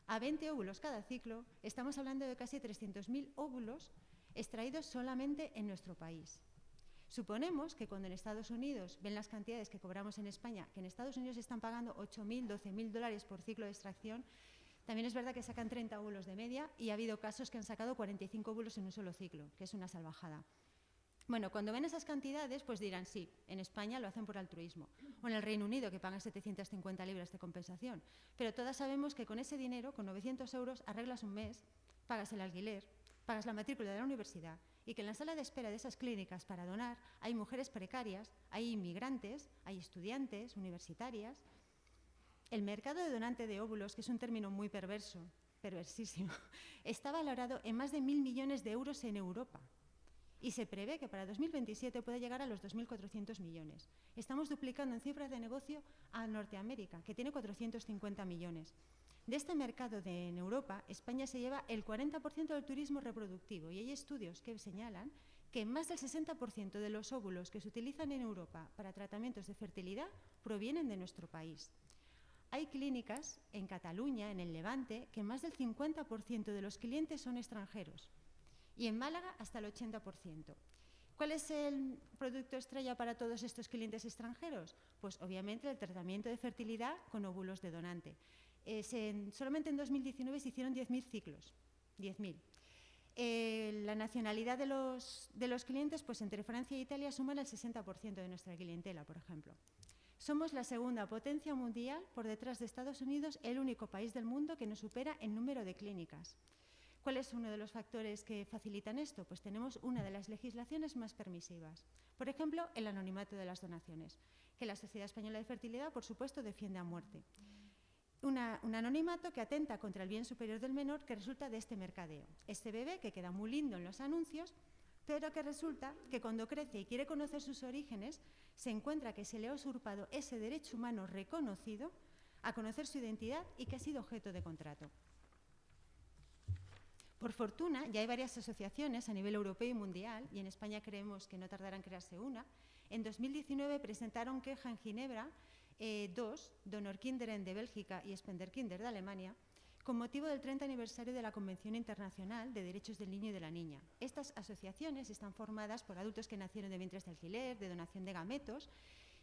a 20 óvulos cada ciclo, estamos hablando de casi 300.000 óvulos extraídos solamente en nuestro país. Suponemos que cuando en Estados Unidos ven las cantidades que cobramos en España, que en Estados Unidos están pagando 8.000, 12.000 dólares por ciclo de extracción, también es verdad que sacan 30 óvulos de media y ha habido casos que han sacado 45 óvulos en un solo ciclo, que es una salvajada. Bueno, cuando ven esas cantidades, pues dirán, sí, en España lo hacen por altruismo. O en el Reino Unido, que pagan 750 libras de compensación. Pero todas sabemos que con ese dinero, con 900 euros, arreglas un mes, pagas el alquiler, pagas la matrícula de la universidad y que en la sala de espera de esas clínicas para donar hay mujeres precarias, hay inmigrantes, hay estudiantes, universitarias. El mercado de donante de óvulos, que es un término muy perversísimo, está valorado en más de 1.000 millones de euros en Europa. Y se prevé que para 2027 pueda llegar a los 2.400 millones. Estamos duplicando en cifras de negocio a Norteamérica, que tiene 450 millones. De este mercado en Europa, España se lleva el 40% del turismo reproductivo y hay estudios que señalan que más del 60% de los óvulos que se utilizan en Europa para tratamientos de fertilidad provienen de nuestro país. Hay clínicas en Cataluña, en el Levante, que más del 50% de los clientes son extranjeros. Y en Málaga hasta el 80%. ¿Cuál es el producto estrella para todos estos clientes extranjeros? Pues obviamente el tratamiento de fertilidad con óvulos de donante. Solamente en 2019 se hicieron 10.000 ciclos, 10.000. La nacionalidad de los clientes, pues entre Francia e Italia suman el 60% de nuestra clientela, por ejemplo. Somos la segunda potencia mundial, por detrás de Estados Unidos, el único país del mundo que nos supera en número de clínicas. ¿Cuál es uno de los factores que facilitan esto? Pues tenemos una de las legislaciones más permisivas. Por ejemplo, el anonimato de las donaciones, que la Sociedad Española de Fertilidad, por supuesto, defiende a muerte. Un anonimato que atenta contra el bien superior del menor que resulta de este mercadeo. Este bebé que queda muy lindo en los anuncios, pero que resulta que cuando crece y quiere conocer sus orígenes, se encuentra que se le ha usurpado ese derecho humano reconocido a conocer su identidad y que ha sido objeto de contrato. Por fortuna, ya hay varias asociaciones a nivel europeo y mundial, y en España creemos que no tardará en crearse una. En 2019 presentaron queja en Ginebra dos, Donorkinderen de Bélgica y Spenderkinder de Alemania, con motivo del 30 aniversario de la Convención Internacional de Derechos del Niño y de la Niña. Estas asociaciones están formadas por adultos que nacieron de vientres de alquiler, de donación de gametos,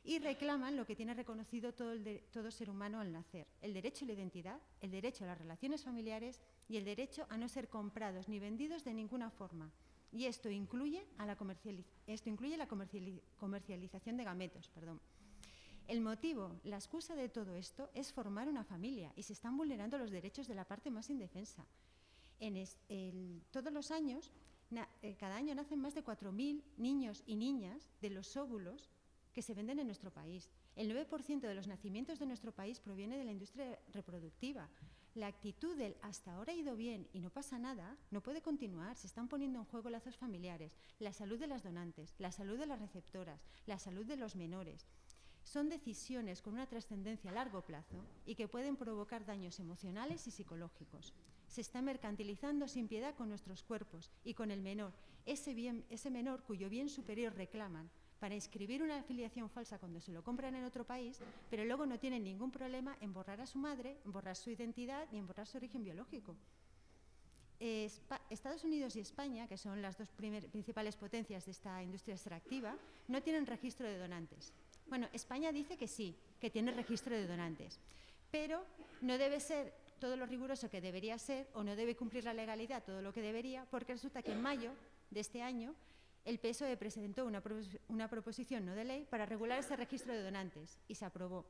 y reclaman lo que tiene reconocido todo ser humano al nacer: el derecho a la identidad, el derecho a las relaciones familiares y el derecho a no ser comprados ni vendidos de ninguna forma. Y esto incluye la comercialización de gametos. El motivo, la excusa de todo esto es formar una familia y se están vulnerando los derechos de la parte más indefensa. Todos los años, cada año nacen más de 4.000 niños y niñas de los óvulos que se venden en nuestro país. El 9% de los nacimientos de nuestro país proviene de la industria reproductiva. La actitud del hasta ahora ha ido bien y no pasa nada no puede continuar. Se están poniendo en juego lazos familiares, la salud de las donantes, la salud de las receptoras, la salud de los menores. Son decisiones con una trascendencia a largo plazo y que pueden provocar daños emocionales y psicológicos. Se está mercantilizando sin piedad con nuestros cuerpos y con el menor, ese menor cuyo bien superior reclaman, para inscribir una afiliación falsa cuando se lo compran en otro país, pero luego no tienen ningún problema en borrar a su madre, en borrar su identidad y en borrar su origen biológico. Estados Unidos y España, que son las dos principales potencias de esta industria extractiva, no tienen registro de donantes. Bueno, España dice que sí, que tiene registro de donantes, pero no debe ser todo lo riguroso que debería ser o no debe cumplir la legalidad todo lo que debería, porque resulta que en mayo de este año el PSOE presentó una proposición no de ley para regular ese registro de donantes y se aprobó.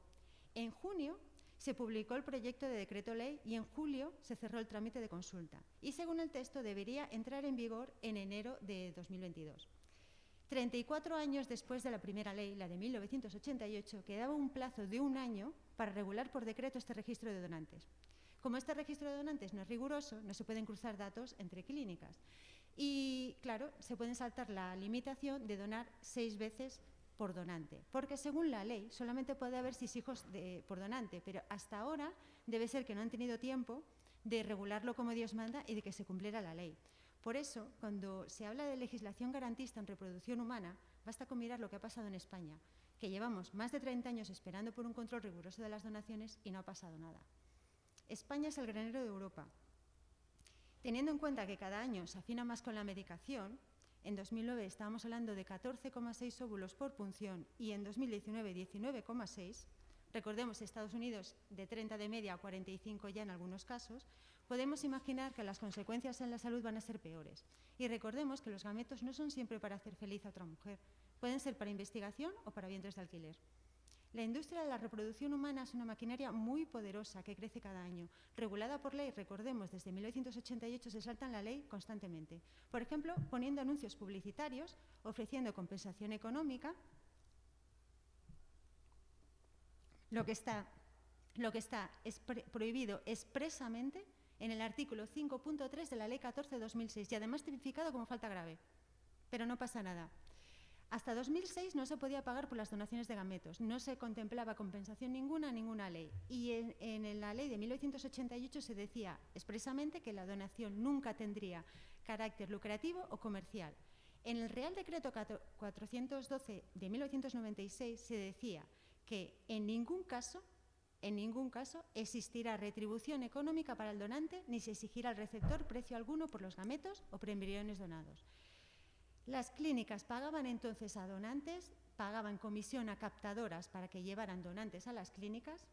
En junio se publicó el proyecto de decreto ley y en julio se cerró el trámite de consulta y según el texto debería entrar en vigor en enero de 2022. 34 años después de la primera ley, la de 1988, quedaba un plazo de un año para regular por decreto este registro de donantes. Como este registro de donantes no es riguroso, no se pueden cruzar datos entre clínicas. Y, claro, se puede saltar la limitación de donar 6 veces por donante, porque según la ley solamente puede haber 6 hijos por donante, pero hasta ahora debe ser que no han tenido tiempo de regularlo como Dios manda y de que se cumpliera la ley. Por eso, cuando se habla de legislación garantista en reproducción humana, basta con mirar lo que ha pasado en España, que llevamos más de 30 años esperando por un control riguroso de las donaciones y no ha pasado nada. España es el granero de Europa. Teniendo en cuenta que cada año se afina más con la medicación, en 2009 estábamos hablando de 14,6 óvulos por punción y en 2019 19,6, recordemos Estados Unidos de 30 de media a 45 ya en algunos casos, podemos imaginar que las consecuencias en la salud van a ser peores. Y recordemos que los gametos no son siempre para hacer feliz a otra mujer, pueden ser para investigación o para vientres de alquiler. La industria de la reproducción humana es una maquinaria muy poderosa que crece cada año. Regulada por ley, recordemos, desde 1988 se saltan la ley constantemente. Por ejemplo, poniendo anuncios publicitarios, ofreciendo compensación económica, lo que está prohibido expresamente en el artículo 5.3 de la Ley 14/2006 y además tipificado como falta grave. Pero no pasa nada. Hasta 2006 no se podía pagar por las donaciones de gametos, no se contemplaba compensación ninguna en ninguna ley. Y en la ley de 1988 se decía expresamente que la donación nunca tendría carácter lucrativo o comercial. En el Real Decreto 412 de 1996 se decía que en ningún caso existirá retribución económica para el donante ni se exigirá al receptor precio alguno por los gametos o preembriones donados. Las clínicas pagaban entonces a donantes, pagaban comisión a captadoras para que llevaran donantes a las clínicas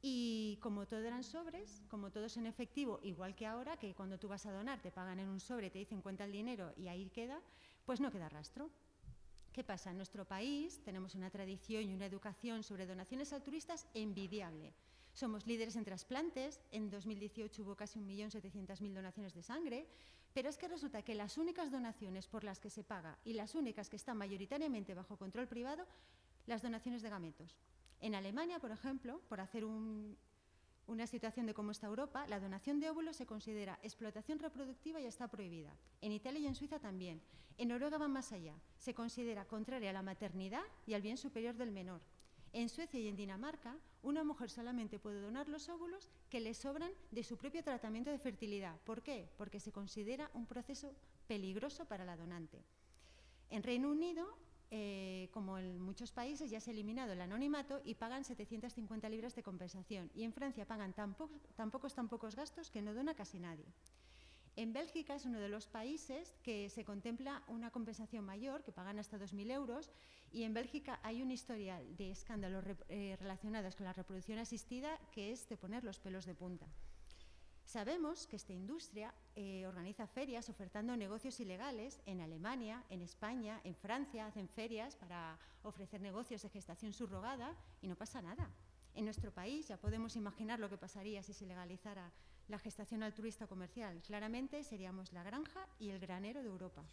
y como todo eran sobres, como todo es en efectivo, igual que ahora, que cuando tú vas a donar te pagan en un sobre, te dicen cuenta el dinero y ahí queda, pues no queda rastro. ¿Qué pasa? En nuestro país tenemos una tradición y una educación sobre donaciones altruistas envidiable. Somos líderes en trasplantes, en 2018 hubo casi 1.700.000 donaciones de sangre, pero es que resulta que las únicas donaciones por las que se paga y las únicas que están mayoritariamente bajo control privado, las donaciones de gametos. En Alemania, por ejemplo, por hacer una situación de cómo está Europa, la donación de óvulos se considera explotación reproductiva y está prohibida. En Italia y en Suiza también. En Noruega van más allá. Se considera contraria a la maternidad y al bien superior del menor. En Suecia y en Dinamarca, una mujer solamente puede donar los óvulos que le sobran de su propio tratamiento de fertilidad. ¿Por qué? Porque se considera un proceso peligroso para la donante. En Reino Unido, como en muchos países, ya se ha eliminado el anonimato y pagan 750 libras de compensación. Y en Francia pagan tan pocos gastos que no dona casi nadie. En Bélgica es uno de los países que se contempla una compensación mayor, que pagan hasta 2.000 euros, y en Bélgica hay un historial de escándalos relacionados con la reproducción asistida que es de poner los pelos de punta. Sabemos que esta industria organiza ferias ofertando negocios ilegales en Alemania, en España, en Francia, hacen ferias para ofrecer negocios de gestación subrogada y no pasa nada. En nuestro país ya podemos imaginar lo que pasaría si se legalizara la gestación altruista comercial. Claramente seríamos la granja y el granero de Europa.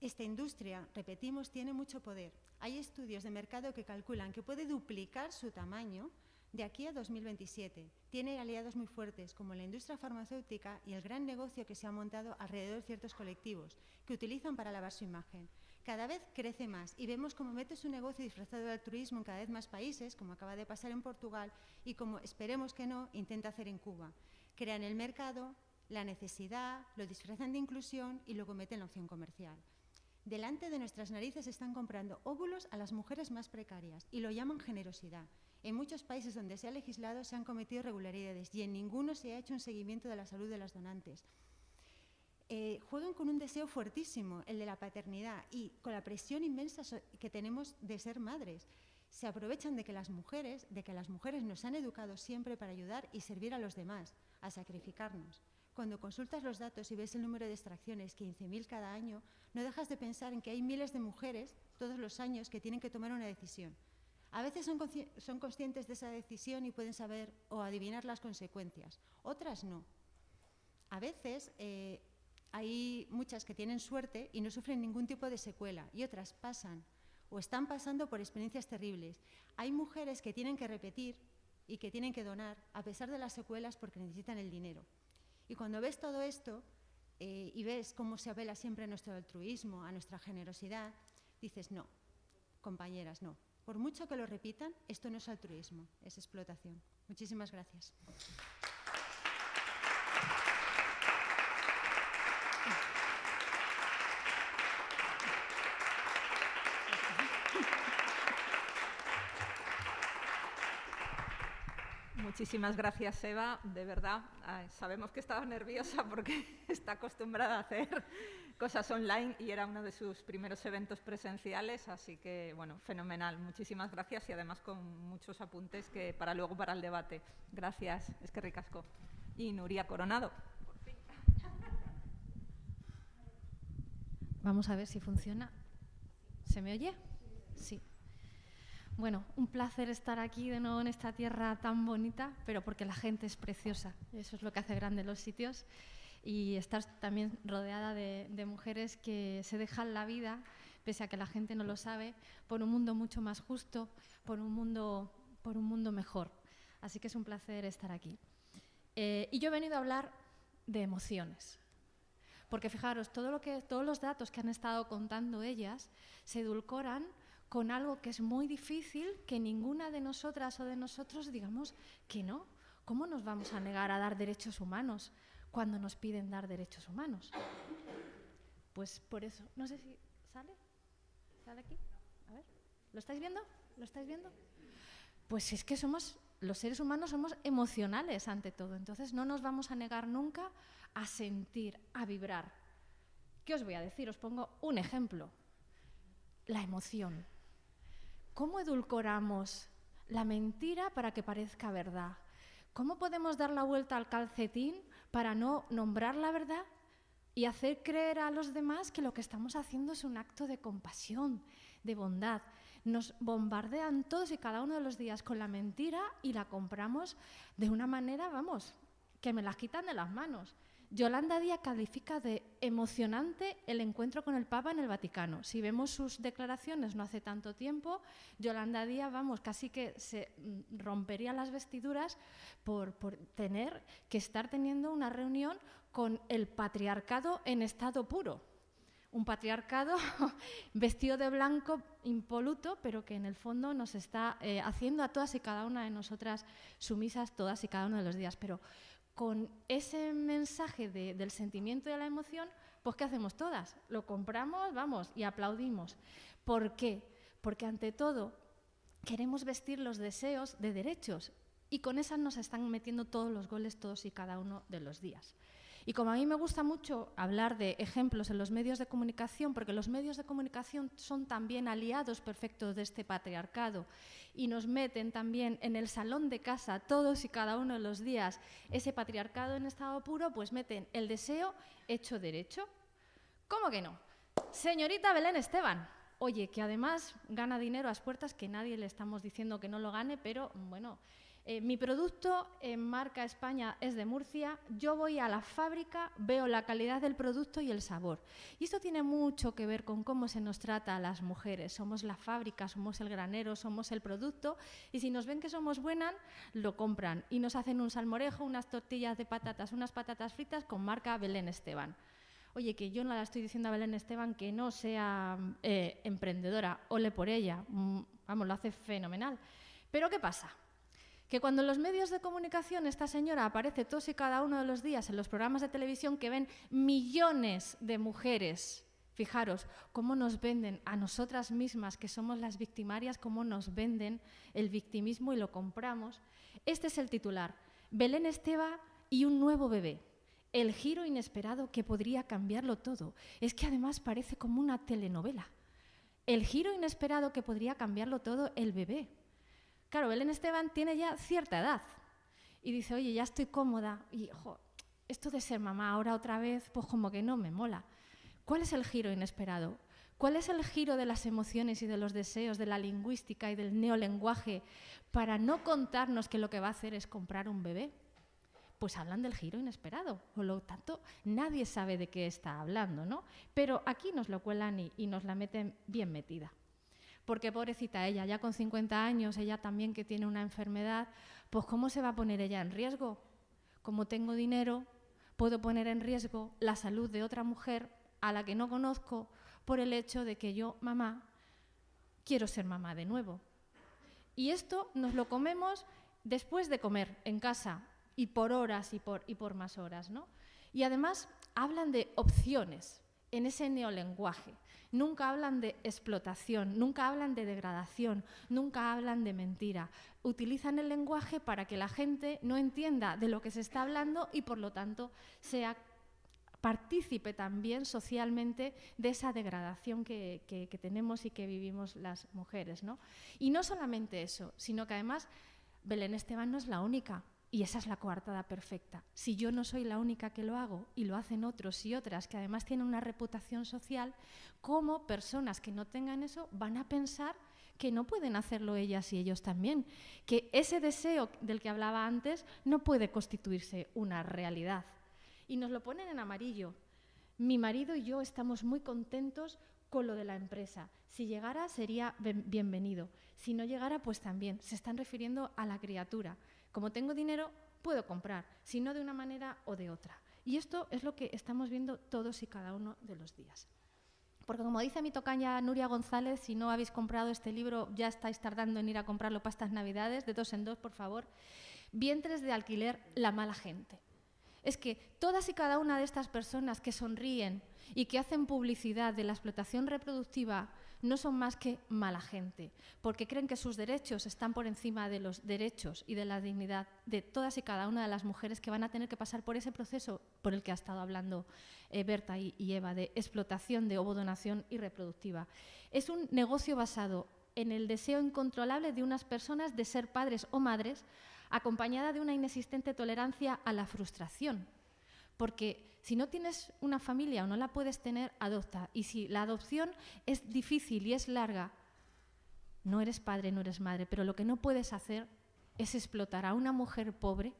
Esta industria, repetimos, tiene mucho poder. Hay estudios de mercado que calculan que puede duplicar su tamaño de aquí a 2027. Tiene aliados muy fuertes como la industria farmacéutica y el gran negocio que se ha montado alrededor de ciertos colectivos que utilizan para lavar su imagen. Cada vez crece más y vemos cómo mete su negocio disfrazado de altruismo en cada vez más países, como acaba de pasar en Portugal y como esperemos que no, intenta hacer en Cuba. Crean el mercado, la necesidad, lo disfrazan de inclusión y luego meten la opción comercial. Delante de nuestras narices están comprando óvulos a las mujeres más precarias y lo llaman generosidad. En muchos países donde se ha legislado se han cometido irregularidades y en ninguno se ha hecho un seguimiento de la salud de las donantes. juegan con un deseo fuertísimo, el de la paternidad, y con la presión inmensa que tenemos de ser madres. Se aprovechan de que las mujeres nos han educado siempre para ayudar y servir a los demás, a sacrificarnos. Cuando consultas los datos y ves el número de extracciones, 15.000 cada año, no dejas de pensar en que hay miles de mujeres todos los años que tienen que tomar una decisión. A veces son conscientes de esa decisión y pueden saber o adivinar las consecuencias, otras no. A veces hay muchas que tienen suerte y no sufren ningún tipo de secuela, y otras pasan o están pasando por experiencias terribles. Hay mujeres que tienen que repetir y que tienen que donar a pesar de las secuelas porque necesitan el dinero. Y cuando ves todo esto y ves cómo se apela siempre a nuestro altruismo, a nuestra generosidad, dices, no, compañeras, no. Por mucho que lo repitan, esto no es altruismo, es explotación. Muchísimas gracias. Muchísimas gracias, Eva. De verdad, sabemos que estaba nerviosa porque está acostumbrada a hacer cosas online y era uno de sus primeros eventos presenciales, así que, bueno, fenomenal. Muchísimas gracias y además con muchos apuntes que para luego para el debate. Gracias, es que ricasco. Y Nuria Coronado. Por fin. Vamos a ver si funciona. ¿Se me oye? Sí. Bueno, un placer estar aquí de nuevo en esta tierra tan bonita, pero porque la gente es preciosa. Eso es lo que hace grande los sitios. Y estar también rodeada de mujeres que se dejan la vida, pese a que la gente no lo sabe, por un mundo mucho más justo, por un mundo mejor. Así que es un placer estar aquí. Y yo he venido a hablar de emociones. Porque fijaros, todos los datos que han estado contando ellas se edulcoran con algo que es muy difícil, que ninguna de nosotras o de nosotros digamos que no. ¿Cómo nos vamos a negar a dar derechos humanos cuando nos piden dar derechos humanos? Pues por eso, no sé si sale aquí, a ver, ¿lo estáis viendo? ¿Lo estáis viendo? Pues es que los seres humanos somos emocionales ante todo, entonces no nos vamos a negar nunca a sentir, a vibrar. ¿Qué os voy a decir? Os pongo un ejemplo. La emoción. ¿Cómo edulcoramos la mentira para que parezca verdad? ¿Cómo podemos dar la vuelta al calcetín para no nombrar la verdad y hacer creer a los demás que lo que estamos haciendo es un acto de compasión, de bondad? Nos bombardean todos y cada uno de los días con la mentira y la compramos de una manera, vamos, que me las quitan de las manos. Yolanda Díaz califica de emocionante el encuentro con el Papa en el Vaticano. Si vemos sus declaraciones no hace tanto tiempo, Yolanda Díaz, vamos, casi que se rompería las vestiduras por tener que estar teniendo una reunión con el patriarcado en estado puro. Un patriarcado vestido de blanco, impoluto, pero que en el fondo nos está haciendo a todas y cada una de nosotras sumisas todas y cada uno de los días. Pero con ese mensaje del sentimiento y de la emoción, pues ¿qué hacemos todas? Lo compramos, vamos, y aplaudimos. ¿Por qué? Porque ante todo queremos vestir los deseos de derechos y con esas nos están metiendo todos los goles todos y cada uno de los días. Y como a mí me gusta mucho hablar de ejemplos en los medios de comunicación, porque los medios de comunicación son también aliados perfectos de este patriarcado y nos meten también en el salón de casa todos y cada uno de los días ese patriarcado en estado puro, pues meten el deseo hecho derecho. ¿Cómo que no? Señorita Belén Esteban, oye, que además gana dinero a las puertas, que nadie le estamos diciendo que no lo gane, pero bueno... mi producto en marca España es de Murcia, yo voy a la fábrica, veo la calidad del producto y el sabor. Y esto tiene mucho que ver con cómo se nos trata a las mujeres. Somos la fábrica, somos el granero, somos el producto y si nos ven que somos buenas, lo compran y nos hacen un salmorejo, unas tortillas de patatas, unas patatas fritas con marca Belén Esteban. Oye, que yo no la estoy diciendo a Belén Esteban que no sea emprendedora, ole por ella, vamos, lo hace fenomenal. Pero ¿qué pasa? Que cuando en los medios de comunicación esta señora aparece todos y cada uno de los días en los programas de televisión que ven millones de mujeres, fijaros cómo nos venden a nosotras mismas, que somos las victimarias, cómo nos venden el victimismo y lo compramos. Este es el titular, Belén Esteban y un nuevo bebé. el giro inesperado que podría cambiarlo todo. Es que además parece como una telenovela. El giro inesperado que podría cambiarlo todo, el bebé. Claro, Belén Esteban tiene ya cierta edad y dice, oye, ya estoy cómoda y esto de ser mamá ahora otra vez, pues como que no me mola. ¿Cuál es el giro inesperado? ¿Cuál es el giro de las emociones y de los deseos, de la lingüística y del neolenguaje para no contarnos que lo que va a hacer es comprar un bebé? Pues hablan del giro inesperado, por lo tanto nadie sabe de qué está hablando, ¿no? Pero aquí nos lo cuelan y nos la meten bien metida. Porque pobrecita ella, ya con 50 años, ella también que tiene una enfermedad, pues ¿cómo se va a poner ella en riesgo? Como tengo dinero, puedo poner en riesgo la salud de otra mujer a la que no conozco por el hecho de que yo, mamá, quiero ser mamá de nuevo. Y esto nos lo comemos después de comer en casa y por horas y por más horas, ¿no? Y además hablan de opciones en ese neolenguaje. Nunca hablan de explotación, nunca hablan de degradación, nunca hablan de mentira. Utilizan el lenguaje para que la gente no entienda de lo que se está hablando y por lo tanto sea partícipe también socialmente de esa degradación que tenemos y que vivimos las mujeres, ¿no? Y no solamente eso, sino que además Belén Esteban no es la única. Y esa es la coartada perfecta. Si yo no soy la única que lo hago y lo hacen otros y otras que además tienen una reputación social, ¿cómo personas que no tengan eso van a pensar que no pueden hacerlo ellas y ellos también? Que ese deseo del que hablaba antes no puede constituirse una realidad. Y nos lo ponen en amarillo. Mi marido y yo estamos muy contentos con lo de la empresa. Si llegara sería bienvenido. Si no llegara, pues también. Se están refiriendo a la criatura. Como tengo dinero, puedo comprar, si no de una manera o de otra. Y esto es lo que estamos viendo todos y cada uno de los días. Porque como dice mi tocaña Nuria González, si no habéis comprado este libro, ya estáis tardando en ir a comprarlo para estas Navidades, de 2 en 2, por favor. Vientres de alquiler, la mala gente. Es que todas y cada una de estas personas que sonríen y que hacen publicidad de la explotación reproductiva no son más que mala gente, porque creen que sus derechos están por encima de los derechos y de la dignidad de todas y cada una de las mujeres que van a tener que pasar por ese proceso por el que ha estado hablando Berta y Eva, de explotación de ovodonación y reproductiva. Es un negocio basado en el deseo incontrolable de unas personas de ser padres o madres, acompañada de una inexistente tolerancia a la frustración. Porque si no tienes una familia o no la puedes tener, adopta. Y si la adopción es difícil y es larga, no eres padre, no eres madre, pero lo que no puedes hacer es explotar a una mujer pobre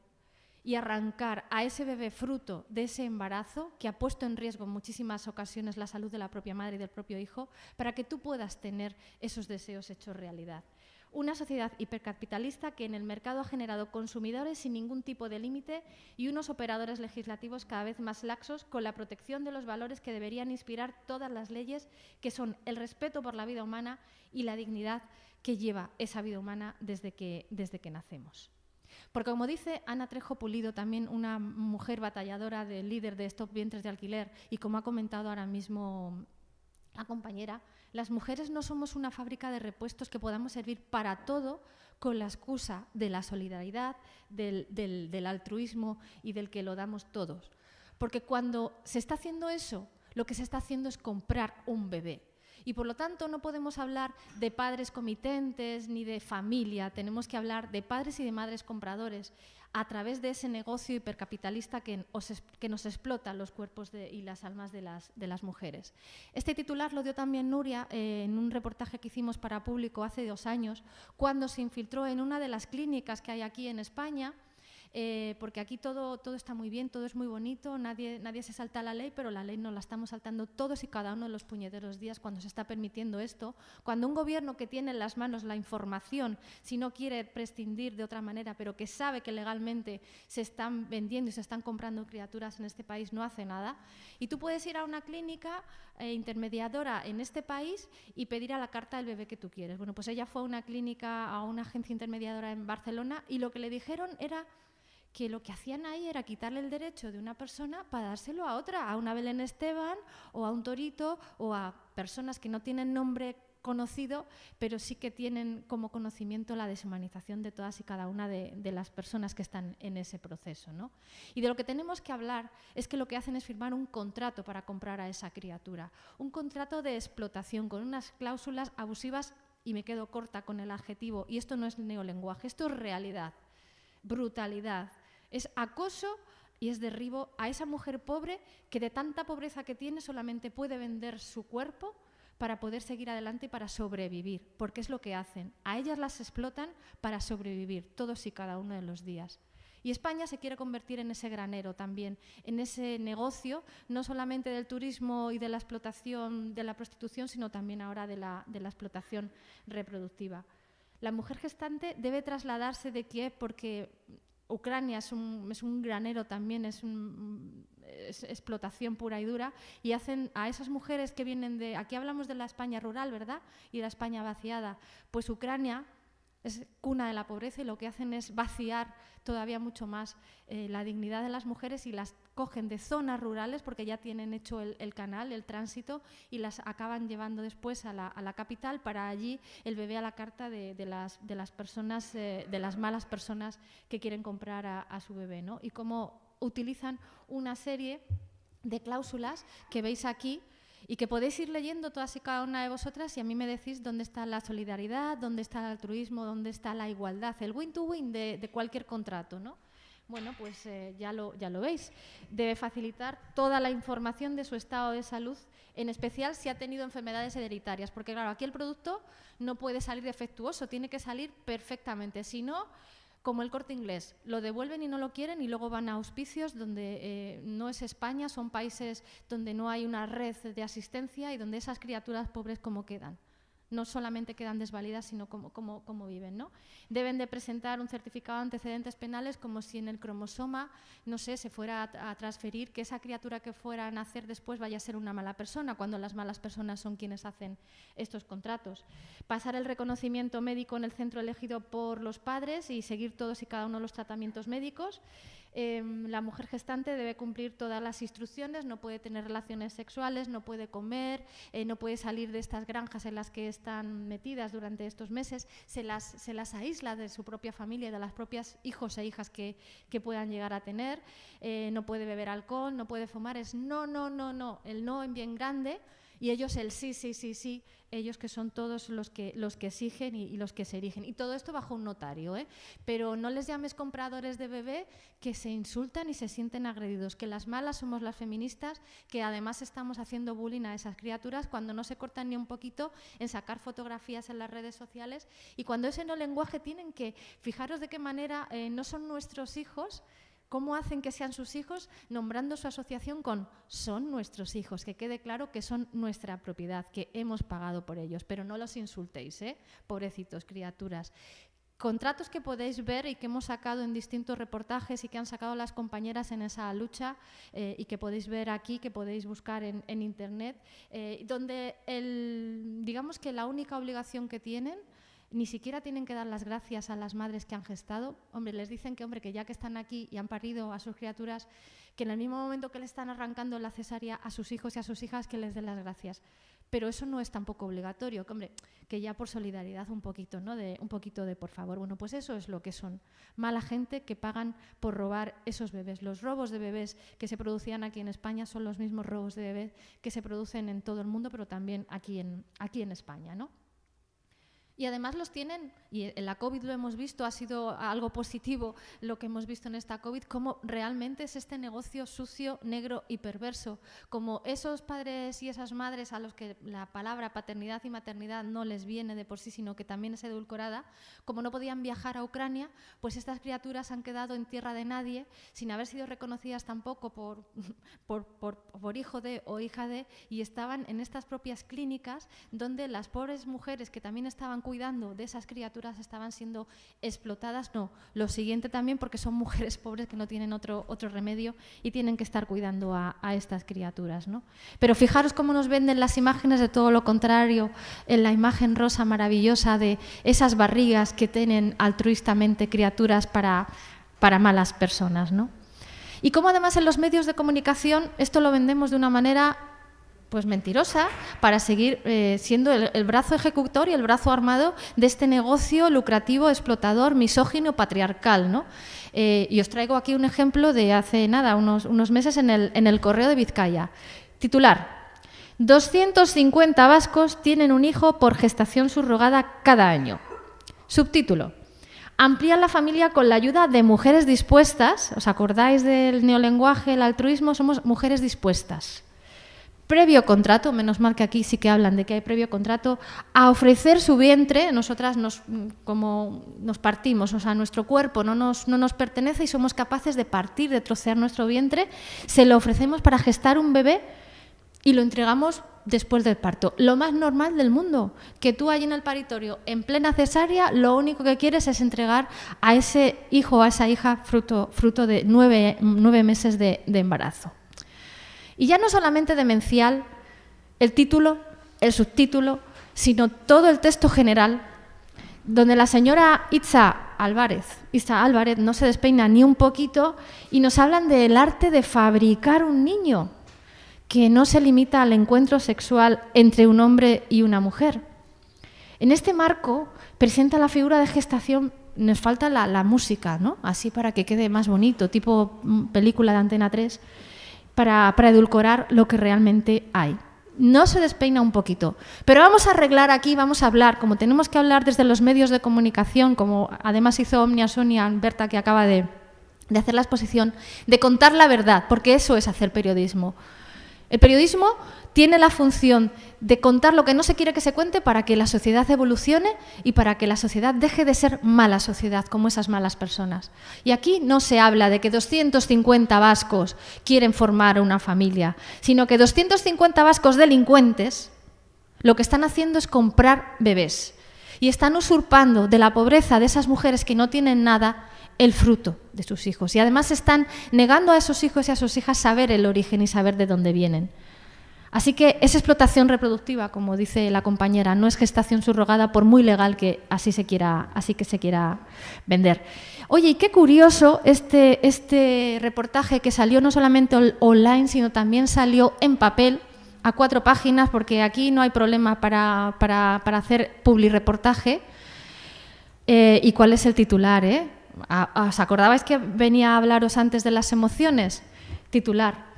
y arrancar a ese bebé fruto de ese embarazo que ha puesto en riesgo en muchísimas ocasiones la salud de la propia madre y del propio hijo para que tú puedas tener esos deseos hechos realidad. Una sociedad hipercapitalista que en el mercado ha generado consumidores sin ningún tipo de límite y unos operadores legislativos cada vez más laxos con la protección de los valores que deberían inspirar todas las leyes, que son el respeto por la vida humana y la dignidad que lleva esa vida humana desde que nacemos. Porque como dice Ana Trejo Pulido, también una mujer batalladora, líder de Stop Vientres de Alquiler, y como ha comentado ahora mismo la compañera, las mujeres no somos una fábrica de repuestos que podamos servir para todo con la excusa de la solidaridad, del altruismo y del que lo damos todos. Porque cuando se está haciendo eso, lo que se está haciendo es comprar un bebé. Y por lo tanto no podemos hablar de padres comitentes ni de familia, tenemos que hablar de padres y de madres compradores a través de ese negocio hipercapitalista que nos explota los cuerpos y las almas de las mujeres. Este titular lo dio también Nuria en un reportaje que hicimos para Público hace 2 años, cuando se infiltró en una de las clínicas que hay aquí en España, porque aquí todo está muy bien, todo es muy bonito, nadie se salta la ley, pero la ley nos la estamos saltando todos y cada uno de los puñeteros días cuando se está permitiendo esto, cuando un gobierno que tiene en las manos la información, si no quiere prescindir de otra manera, pero que sabe que legalmente se están vendiendo y se están comprando criaturas en este país, no hace nada. Y tú puedes ir a una clínica intermediadora en este país y pedir a la carta del bebé que tú quieres. Bueno, pues ella fue a una clínica, a una agencia intermediadora en Barcelona y lo que le dijeron era que lo que hacían ahí era quitarle el derecho de una persona para dárselo a otra, a una Belén Esteban o a un Torito o a personas que no tienen nombre conocido, pero sí que tienen como conocimiento la deshumanización de todas y cada una de las personas que están en ese proceso, ¿no? Y de lo que tenemos que hablar es que lo que hacen es firmar un contrato para comprar a esa criatura, un contrato de explotación con unas cláusulas abusivas, y me quedo corta con el adjetivo, y esto no es neolenguaje, esto es realidad, brutalidad, es acoso y es derribo a esa mujer pobre que de tanta pobreza que tiene solamente puede vender su cuerpo para poder seguir adelante y para sobrevivir, porque es lo que hacen. A ellas las explotan para sobrevivir todos y cada uno de los días. Y España se quiere convertir en ese granero también, en ese negocio, no solamente del turismo y de la explotación de la prostitución, sino también ahora de la explotación reproductiva. La mujer gestante debe trasladarse de Kiev porque Ucrania es un granero también, es explotación pura y dura, y hacen a esas mujeres que vienen de... Aquí hablamos de la España rural, ¿verdad? Y de la España vaciada. Pues Ucrania es cuna de la pobreza y lo que hacen es vaciar todavía mucho más la dignidad de las mujeres y las cogen de zonas rurales porque ya tienen hecho el canal, el tránsito, y las acaban llevando después a la capital para allí el bebé a la carta de las personas, de las malas personas que quieren comprar a su bebé, ¿no? Y cómo utilizan una serie de cláusulas que veis aquí y que podéis ir leyendo todas y cada una de vosotras, y a mí me decís dónde está la solidaridad, dónde está el altruismo, dónde está la igualdad, el win-to-win de cualquier contrato, ¿no? Bueno, pues ya lo veis. Debe facilitar toda la información de su estado de salud, en especial si ha tenido enfermedades hereditarias, porque claro, aquí el producto no puede salir defectuoso, tiene que salir perfectamente, si no, como el Corte Inglés, lo devuelven y no lo quieren y luego van a hospicios donde no es España, son países donde no hay una red de asistencia y donde esas criaturas pobres como quedan. No solamente quedan desvalidas, sino como viven, ¿no? Deben de presentar un certificado de antecedentes penales como si en el cromosoma, no sé, se fuera a transferir que esa criatura que fuera a nacer después vaya a ser una mala persona, cuando las malas personas son quienes hacen estos contratos. Pasar el reconocimiento médico en el centro elegido por los padres y seguir todos y cada uno de los tratamientos médicos. La mujer gestante debe cumplir todas las instrucciones, no puede tener relaciones sexuales, no puede comer, no puede salir de estas granjas en las que están metidas durante estos meses, se las aísla de su propia familia y de las propias hijos e hijas que puedan llegar a tener, no puede beber alcohol, no puede fumar, es no, el no en bien grande. Y ellos el sí, ellos que son todos los que exigen y los que se erigen. Y todo esto bajo un notario, ¿eh? Pero no les llames compradores de bebé, que se insultan y se sienten agredidos, que las malas somos las feministas, que además estamos haciendo bullying a esas criaturas cuando no se cortan ni un poquito en sacar fotografías en las redes sociales, y cuando ese no lenguaje tienen que, fijaros de qué manera no son nuestros hijos. ¿Cómo hacen que sean sus hijos? Nombrando su asociación con son nuestros hijos, que quede claro que son nuestra propiedad, que hemos pagado por ellos, pero no los insultéis, pobrecitos, criaturas. Contratos que podéis ver y que hemos sacado en distintos reportajes y que han sacado las compañeras en esa lucha y que podéis ver aquí, que podéis buscar en internet, donde digamos que la única obligación que tienen, ni siquiera tienen que dar las gracias a las madres que han gestado. Hombre, les dicen que ya que están aquí y han parido a sus criaturas, que en el mismo momento que le están arrancando la cesárea a sus hijos y a sus hijas, que les den las gracias. Pero eso no es tampoco obligatorio, que ya por solidaridad un poquito, ¿no? Un poquito de por favor. Bueno, pues eso es lo que son. Mala gente que pagan por robar esos bebés. Los robos de bebés que se producían aquí en España son los mismos robos de bebés que se producen en todo el mundo, pero también aquí en España, ¿no? Y además los tienen, y en la COVID lo hemos visto, ha sido algo positivo lo que hemos visto en esta COVID, cómo realmente es este negocio sucio, negro y perverso, como esos padres y esas madres a los que la palabra paternidad y maternidad no les viene de por sí, sino que también es edulcorada, como no podían viajar a Ucrania, pues estas criaturas han quedado en tierra de nadie, sin haber sido reconocidas tampoco por hijo de o hija de, y estaban en estas propias clínicas donde las pobres mujeres que también estaban cuidando de esas criaturas estaban siendo explotadas. No, lo siguiente también, porque son mujeres pobres que no tienen otro remedio y tienen que estar cuidando a estas criaturas, ¿no? Pero fijaros cómo nos venden las imágenes de todo lo contrario, en la imagen rosa maravillosa de esas barrigas que tienen altruistamente criaturas para malas personas, ¿no? Y cómo además en los medios de comunicación esto lo vendemos de una manera pues mentirosa para seguir siendo el brazo ejecutor y el brazo armado de este negocio lucrativo, explotador, misógino, patriarcal, ¿no? Y os traigo aquí un ejemplo de hace nada, unos meses en el Correo de Vizcaya. Titular: 250 vascos tienen un hijo por gestación subrogada cada año. Subtítulo: amplían la familia con la ayuda de mujeres dispuestas. ¿Os acordáis del neolenguaje, el altruismo? Somos mujeres dispuestas. Previo contrato, menos mal que aquí sí que hablan de que hay previo contrato, a ofrecer su vientre. Nosotras como nos partimos, o sea, nuestro cuerpo no nos pertenece y somos capaces de partir, de trocear nuestro vientre, se lo ofrecemos para gestar un bebé y lo entregamos después del parto. Lo más normal del mundo, que tú allí en el paritorio, en plena cesárea, lo único que quieres es entregar a ese hijo o a esa hija fruto de 9 meses de embarazo. Y ya no solamente demencial el título, el subtítulo, sino todo el texto general, donde la señora Itza Álvarez no se despeina ni un poquito y nos hablan del arte de fabricar un niño, que no se limita al encuentro sexual entre un hombre y una mujer. En este marco presenta la figura de gestación, nos falta la música, ¿no? Así para que quede más bonito, tipo película de Antena 3, para edulcorar lo que realmente hay. No se despeina un poquito. Pero vamos a arreglar aquí, vamos a hablar, como tenemos que hablar desde los medios de comunicación, como además hizo Omnia Sonia Berta, que acaba de hacer la exposición, de contar la verdad, porque eso es hacer periodismo. El periodismo tiene la función de contar lo que no se quiere que se cuente para que la sociedad evolucione y para que la sociedad deje de ser mala sociedad, como esas malas personas. Y aquí no se habla de que 250 vascos quieren formar una familia, sino que 250 vascos delincuentes lo que están haciendo es comprar bebés y están usurpando de la pobreza de esas mujeres que no tienen nada el fruto de sus hijos. Y además están negando a esos hijos y a sus hijas saber el origen y saber de dónde vienen. Así que es explotación reproductiva, como dice la compañera, no es gestación subrogada, por muy legal que así que se quiera vender. Oye, y qué curioso este reportaje que salió no solamente online, sino también salió en papel a 4 páginas, porque aquí no hay problema para hacer publireportaje. ¿Y cuál es el titular? ¿Os acordabais que venía a hablaros antes de las emociones? Titular: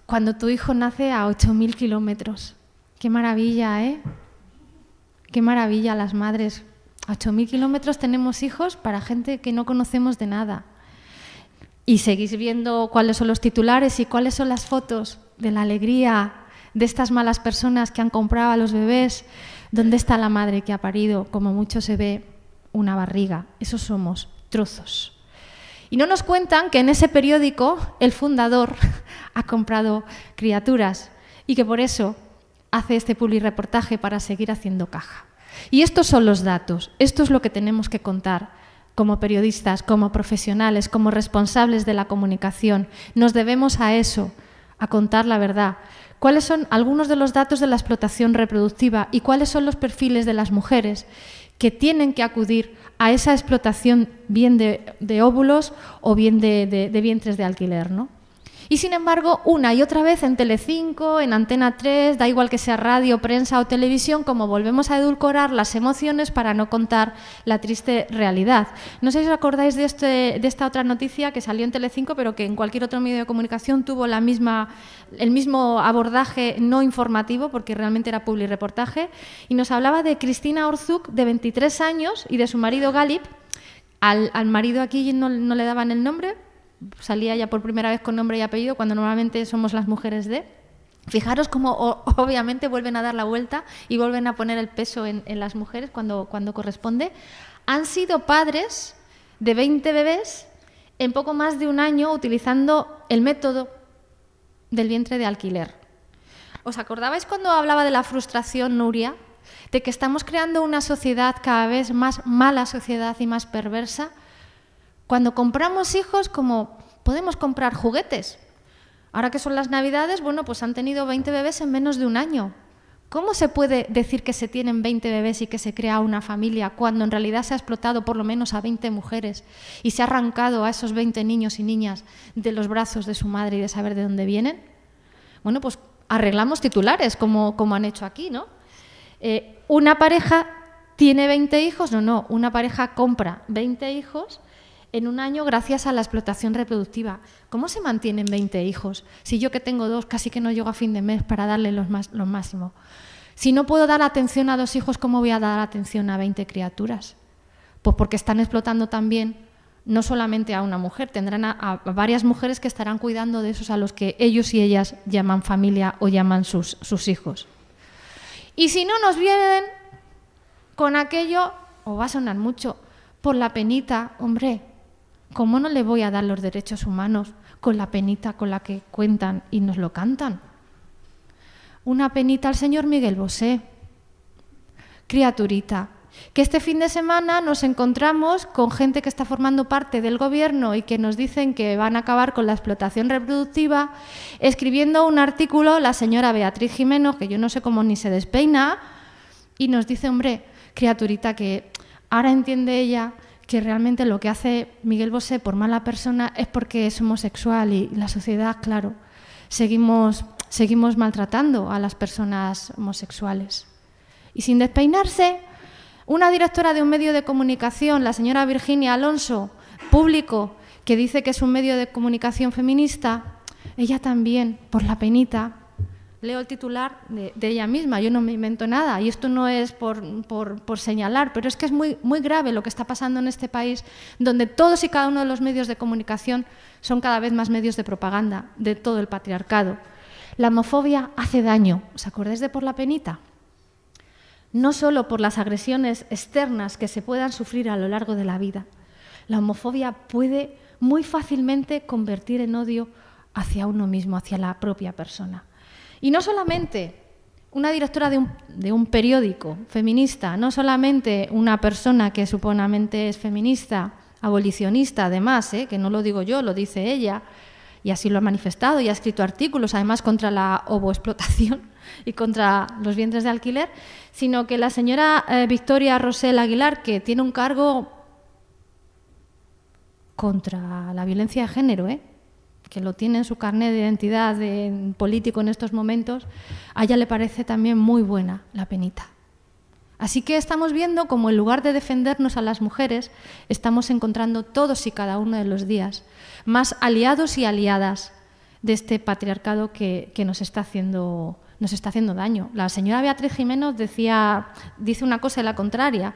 cuando tu hijo nace a 8.000 kilómetros. Qué maravilla, ¿eh? Qué maravilla las madres. A 8.000 kilómetros tenemos hijos para gente que no conocemos de nada. Y seguís viendo cuáles son los titulares y cuáles son las fotos de la alegría de estas malas personas que han comprado a los bebés. ¿Dónde está la madre que ha parido? Como mucho se ve una barriga. Esos somos, trozos. Y no nos cuentan que en ese periódico el fundador ha comprado criaturas y que por eso hace este publireportaje para seguir haciendo caja. Y estos son los datos, esto es lo que tenemos que contar como periodistas, como profesionales, como responsables de la comunicación. Nos debemos a eso, a contar la verdad. ¿Cuáles son algunos de los datos de la explotación reproductiva y cuáles son los perfiles de las mujeres que tienen que acudir a esa explotación bien de óvulos o bien de vientres de alquiler, ¿no? Y sin embargo, una y otra vez en Telecinco, en Antena 3, da igual que sea radio, prensa o televisión, como volvemos a edulcorar las emociones para no contar la triste realidad. No sé si os acordáis de esta otra noticia que salió en Telecinco, pero que en cualquier otro medio de comunicación tuvo el mismo abordaje no informativo, porque realmente era publireportaje, y nos hablaba de Cristina Orzuk, de 23 años, y de su marido Galip. Al marido aquí no le daban el nombre, salía ya por primera vez con nombre y apellido, cuando normalmente somos las mujeres de... Fijaros cómo obviamente vuelven a dar la vuelta y vuelven a poner el peso en las mujeres cuando corresponde. Han sido padres de 20 bebés en poco más de un año utilizando el método del vientre de alquiler. ¿Os acordabais cuando hablaba de la frustración, Nuria? De que estamos creando una sociedad cada vez más mala sociedad y más perversa. Cuando compramos hijos, como podemos comprar juguetes. Ahora que son las Navidades, bueno, pues han tenido 20 bebés en menos de un año. ¿Cómo se puede decir que se tienen 20 bebés y que se crea una familia cuando en realidad se ha explotado por lo menos a 20 mujeres y se ha arrancado a esos 20 niños y niñas de los brazos de su madre y de saber de dónde vienen? Bueno, pues arreglamos titulares, como han hecho aquí, ¿no? Una pareja tiene 20 hijos, no, una pareja compra 20 hijos en un año gracias a la explotación reproductiva. ¿Cómo se mantienen 20 hijos? Si yo que tengo 2 casi que no llego a fin de mes para darle lo máximo. Si no puedo dar atención a 2 hijos, ¿cómo voy a dar atención a 20 criaturas? Pues porque están explotando también no solamente a una mujer, tendrán a varias mujeres que estarán cuidando de esos a los que ellos y ellas llaman familia o llaman sus hijos. Y si no nos vienen con aquello, o va a sonar mucho, por la penita, hombre, ¿cómo no le voy a dar los derechos humanos con la penita con la que cuentan y nos lo cantan? Una penita al señor Miguel Bosé. Criaturita, que este fin de semana nos encontramos con gente que está formando parte del gobierno y que nos dicen que van a acabar con la explotación reproductiva, escribiendo un artículo la señora Beatriz Jimeno, que yo no sé cómo ni se despeina, y nos dice, hombre, criaturita, que ahora entiende ella que realmente lo que hace Miguel Bosé por mala persona es porque es homosexual y la sociedad, claro, seguimos maltratando a las personas homosexuales. Y sin despeinarse, una directora de un medio de comunicación, la señora Virginia Alonso, Público, que dice que es un medio de comunicación feminista, ella también, por la penita, leo el titular de ella misma, yo no me invento nada, y esto no es por señalar, pero es que es muy, muy grave lo que está pasando en este país, donde todos y cada uno de los medios de comunicación son cada vez más medios de propaganda de todo el patriarcado. La homofobia hace daño, ¿os acordáis de por la penita? No solo por las agresiones externas que se puedan sufrir a lo largo de la vida. La homofobia puede muy fácilmente convertir en odio hacia uno mismo, hacia la propia persona. Y no solamente una directora de un periódico feminista, no solamente una persona que supuestamente es feminista, abolicionista, además, que no lo digo yo, lo dice ella, y así lo ha manifestado y ha escrito artículos, además, contra la ovoexplotación y contra los vientres de alquiler, sino que la señora Victoria Rosell Aguilar, que tiene un cargo contra la violencia de género, que lo tiene en su carnet de identidad político en estos momentos, a ella le parece también muy buena la penita. Así que estamos viendo cómo en lugar de defendernos a las mujeres, estamos encontrando todos y cada uno de los días más aliados y aliadas de este patriarcado que nos está haciendo daño. La señora Beatriz Jimeno dice una cosa y la contraria.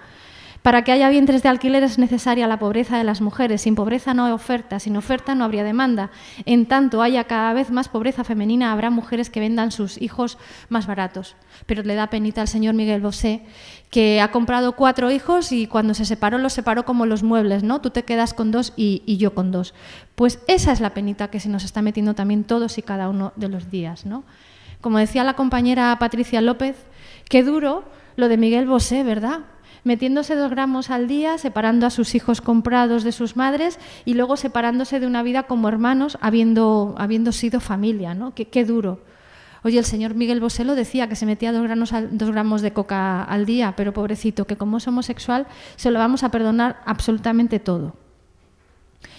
Para que haya vientres de alquiler es necesaria la pobreza de las mujeres. Sin pobreza no hay oferta, sin oferta no habría demanda. En tanto haya cada vez más pobreza femenina, habrá mujeres que vendan sus hijos más baratos. Pero le da penita al señor Miguel Bosé, que ha comprado 4 hijos y cuando se separó los separó como los muebles, ¿no? Tú te quedas con 2 y yo con 2. Pues esa es la penita que se nos está metiendo también todos y cada uno de los días, ¿no? Como decía la compañera Patricia López, qué duro lo de Miguel Bosé, ¿verdad? Metiéndose 2 gramos al día, separando a sus hijos comprados de sus madres y luego separándose de una vida como hermanos, habiendo sido familia, ¿no? Qué duro. Oye, el señor Miguel Bosé lo decía, que se metía 2 gramos de coca al día, pero pobrecito, que como es homosexual se lo vamos a perdonar absolutamente todo.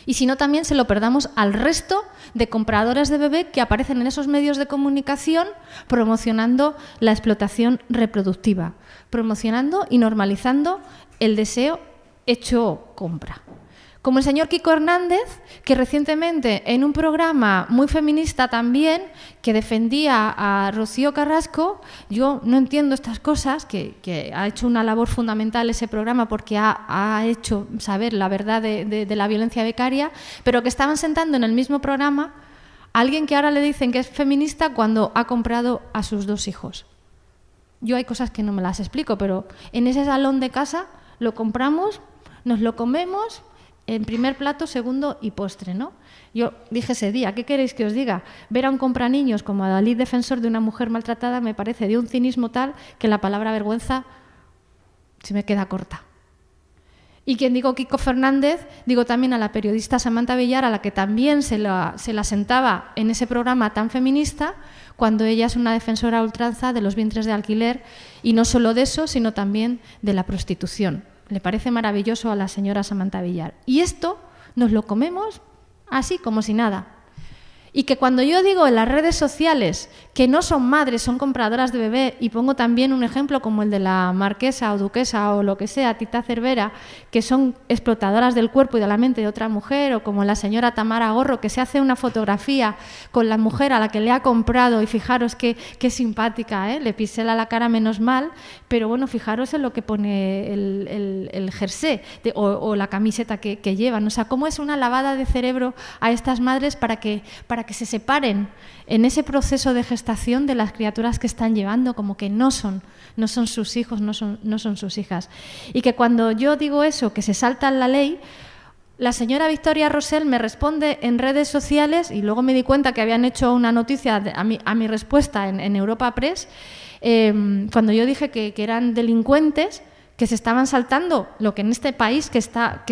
Y si no, también se lo perdamos al resto de compradores de bebé que aparecen en esos medios de comunicación promocionando la explotación reproductiva, promocionando y normalizando el deseo hecho compra. Como el señor Kiko Hernández, que recientemente en un programa muy feminista también, que defendía a Rocío Carrasco, yo no entiendo estas cosas, que ha hecho una labor fundamental ese programa porque ha hecho saber la verdad de la violencia becaria, pero que estaban sentando en el mismo programa a alguien que ahora le dicen que es feminista cuando ha comprado a sus 2 hijos. Yo hay cosas que no me las explico, pero en ese salón de casa lo compramos, nos lo comemos, en primer plato, segundo y postre, ¿no? Yo dije ese día, ¿qué queréis que os diga? Ver a un compraniños como a Dalí, defensor de una mujer maltratada, me parece de un cinismo tal que la palabra vergüenza se me queda corta. Y quien digo Kiko Fernández, digo también a la periodista Samantha Villar, a la que también se la sentaba en ese programa tan feminista, cuando ella es una defensora a ultranza de los vientres de alquiler, y no solo de eso, sino también de la prostitución. Le parece maravilloso a la señora Samantha Villar. Y esto nos lo comemos así, como si nada. Y que cuando yo digo en las redes sociales que no son madres, son compradoras de bebé, y pongo también un ejemplo como el de la marquesa o duquesa o lo que sea, Tita Cervera, que son explotadoras del cuerpo y de la mente de otra mujer, o como la señora Tamara Gorro, que se hace una fotografía con la mujer a la que le ha comprado, y fijaros qué simpática, ¿eh? Le pisé la cara menos mal, pero bueno, fijaros en lo que pone el jersey o la camiseta que llevan. O sea, cómo es una lavada de cerebro a estas madres para que se separen en ese proceso de gestación de las criaturas que están llevando, como que no son sus hijos, no son sus hijas. Y que cuando yo digo eso, que se salta la ley, la señora Victoria Rosell me responde en redes sociales, y luego me di cuenta que habían hecho una noticia a mi respuesta en Europa Press, cuando yo dije que eran delincuentes, que se estaban saltando lo que en este país que está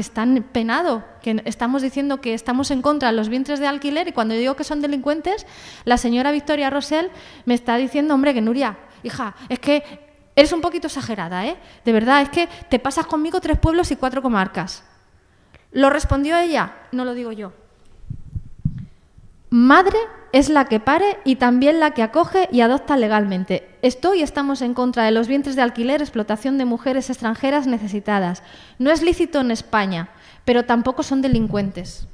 penado, que estamos diciendo que estamos en contra de los vientres de alquiler, y cuando yo digo que son delincuentes, la señora Victoria Rosell me está diciendo, hombre, que Nuria, hija, es que eres un poquito exagerada, ¿eh? De verdad, es que te pasas conmigo 3 pueblos y 4 comarcas. ¿Lo respondió ella? No lo digo yo. Madre es la que pare y también la que acoge y adopta legalmente. Estamos en contra de los vientres de alquiler, explotación de mujeres extranjeras necesitadas. No es lícito en España, pero tampoco son delincuentes.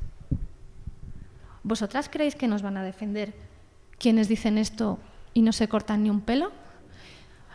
¿Vosotras creéis que nos van a defender quienes dicen esto y no se cortan ni un pelo?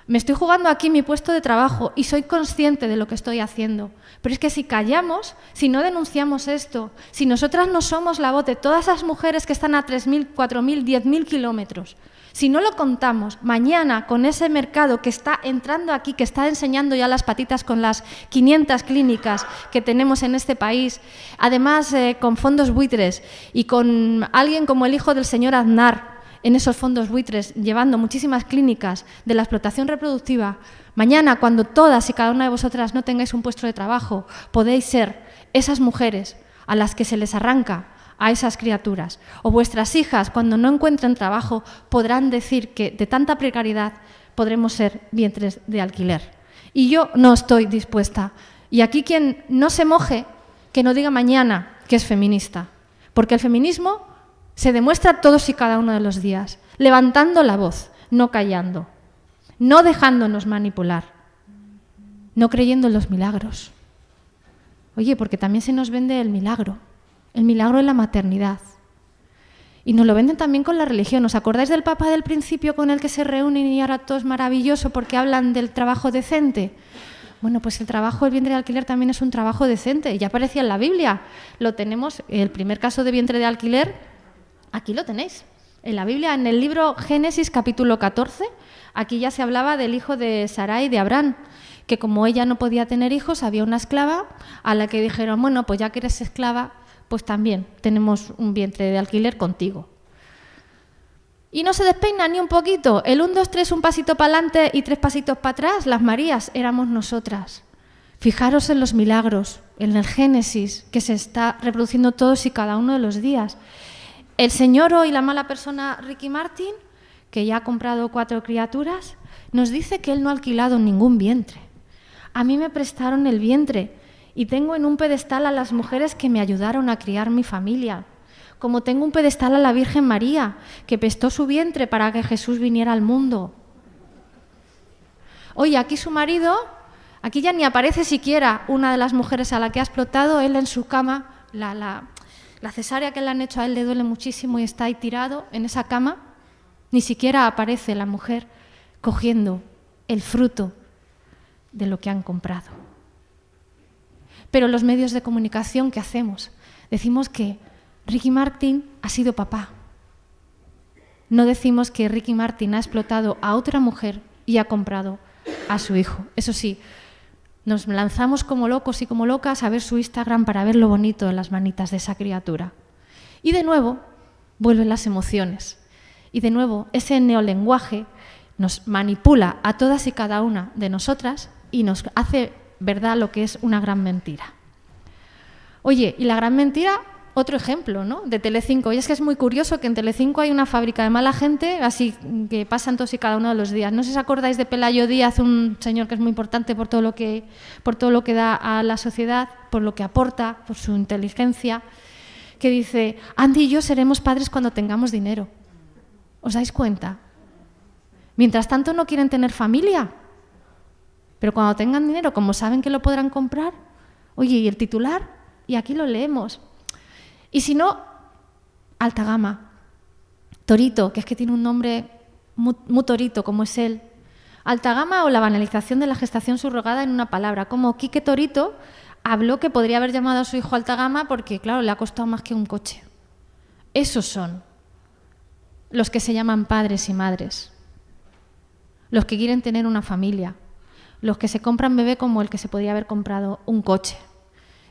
Me estoy jugando aquí mi puesto de trabajo y soy consciente de lo que estoy haciendo. Pero es que si callamos, si no denunciamos esto, si nosotras no somos la voz de todas esas mujeres que están a 3.000, 4.000, 10.000 kilómetros, si no lo contamos, mañana con ese mercado que está entrando aquí, que está enseñando ya las patitas con las 500 clínicas que tenemos en este país, además con fondos buitres y con alguien como el hijo del señor Aznar, en esos fondos buitres, llevando muchísimas clínicas de la explotación reproductiva, mañana, cuando todas y cada una de vosotras no tengáis un puesto de trabajo, podéis ser esas mujeres a las que se les arranca a esas criaturas. O vuestras hijas, cuando no encuentren trabajo, podrán decir que de tanta precariedad podremos ser vientres de alquiler. Y yo no estoy dispuesta. Y aquí quien no se moje, que no diga mañana que es feminista. Porque el feminismo se demuestra todos y cada uno de los días, levantando la voz, no callando, no dejándonos manipular, no creyendo en los milagros. Oye, porque también se nos vende el milagro de la maternidad. Y nos lo venden también con la religión. ¿Os acordáis del Papa del principio con el que se reúnen y ahora todo es maravilloso porque hablan del trabajo decente? Bueno, pues el trabajo del vientre de alquiler también es un trabajo decente. Ya aparecía en la Biblia. Lo tenemos, el primer caso de vientre de alquiler. Aquí lo tenéis, en la Biblia, en el libro Génesis capítulo 14, aquí ya se hablaba del hijo de Sarai, de Abraham, que como ella no podía tener hijos, había una esclava a la que dijeron, bueno, pues ya que eres esclava, pues también tenemos un vientre de alquiler contigo. Y no se despeina ni un poquito, el 1, 2, 3, un pasito para adelante y 3 pasitos para atrás, las Marías éramos nosotras. Fijaros en los milagros, en el Génesis, que se está reproduciendo todos y cada uno de los días. El señor y la mala persona Ricky Martin, que ya ha comprado 4 criaturas, nos dice que él no ha alquilado ningún vientre. A mí me prestaron el vientre y tengo en un pedestal a las mujeres que me ayudaron a criar mi familia, como tengo un pedestal a la Virgen María, que prestó su vientre para que Jesús viniera al mundo. Oye, aquí su marido, aquí ya ni aparece siquiera una de las mujeres a la que ha explotado, él en su cama, la cesárea que le han hecho a él le duele muchísimo y está ahí tirado en esa cama. Ni siquiera aparece la mujer cogiendo el fruto de lo que han comprado. Pero los medios de comunicación, ¿qué hacemos? Decimos que Ricky Martin ha sido papá. No decimos que Ricky Martin ha explotado a otra mujer y ha comprado a su hijo. Eso sí, nos lanzamos como locos y como locas a ver su Instagram para ver lo bonito de las manitas de esa criatura. Y de nuevo vuelven las emociones. Y de nuevo ese neolenguaje nos manipula a todas y cada una de nosotras y nos hace verdad lo que es una gran mentira. Oye, y la gran mentira, otro ejemplo, ¿no?, de Telecinco. Y es que es muy curioso que en Telecinco hay una fábrica de mala gente, así que pasan todos y cada uno de los días. No sé si os acordáis de Pelayo Díaz, un señor que es muy importante por todo lo que da a la sociedad, por lo que aporta, por su inteligencia, que dice, Andy y yo seremos padres cuando tengamos dinero. ¿Os dais cuenta? Mientras tanto no quieren tener familia. Pero cuando tengan dinero, como saben que lo podrán comprar, oye, ¿y el titular? Y aquí lo leemos. Y si no, alta gama. Torito, que es que tiene un nombre muy torito, como es él. Alta gama o la banalización de la gestación subrogada en una palabra. Como Quique Torito habló que podría haber llamado a su hijo alta gama porque, claro, le ha costado más que un coche. Esos son los que se llaman padres y madres. Los que quieren tener una familia. Los que se compran bebé como el que se podría haber comprado un coche.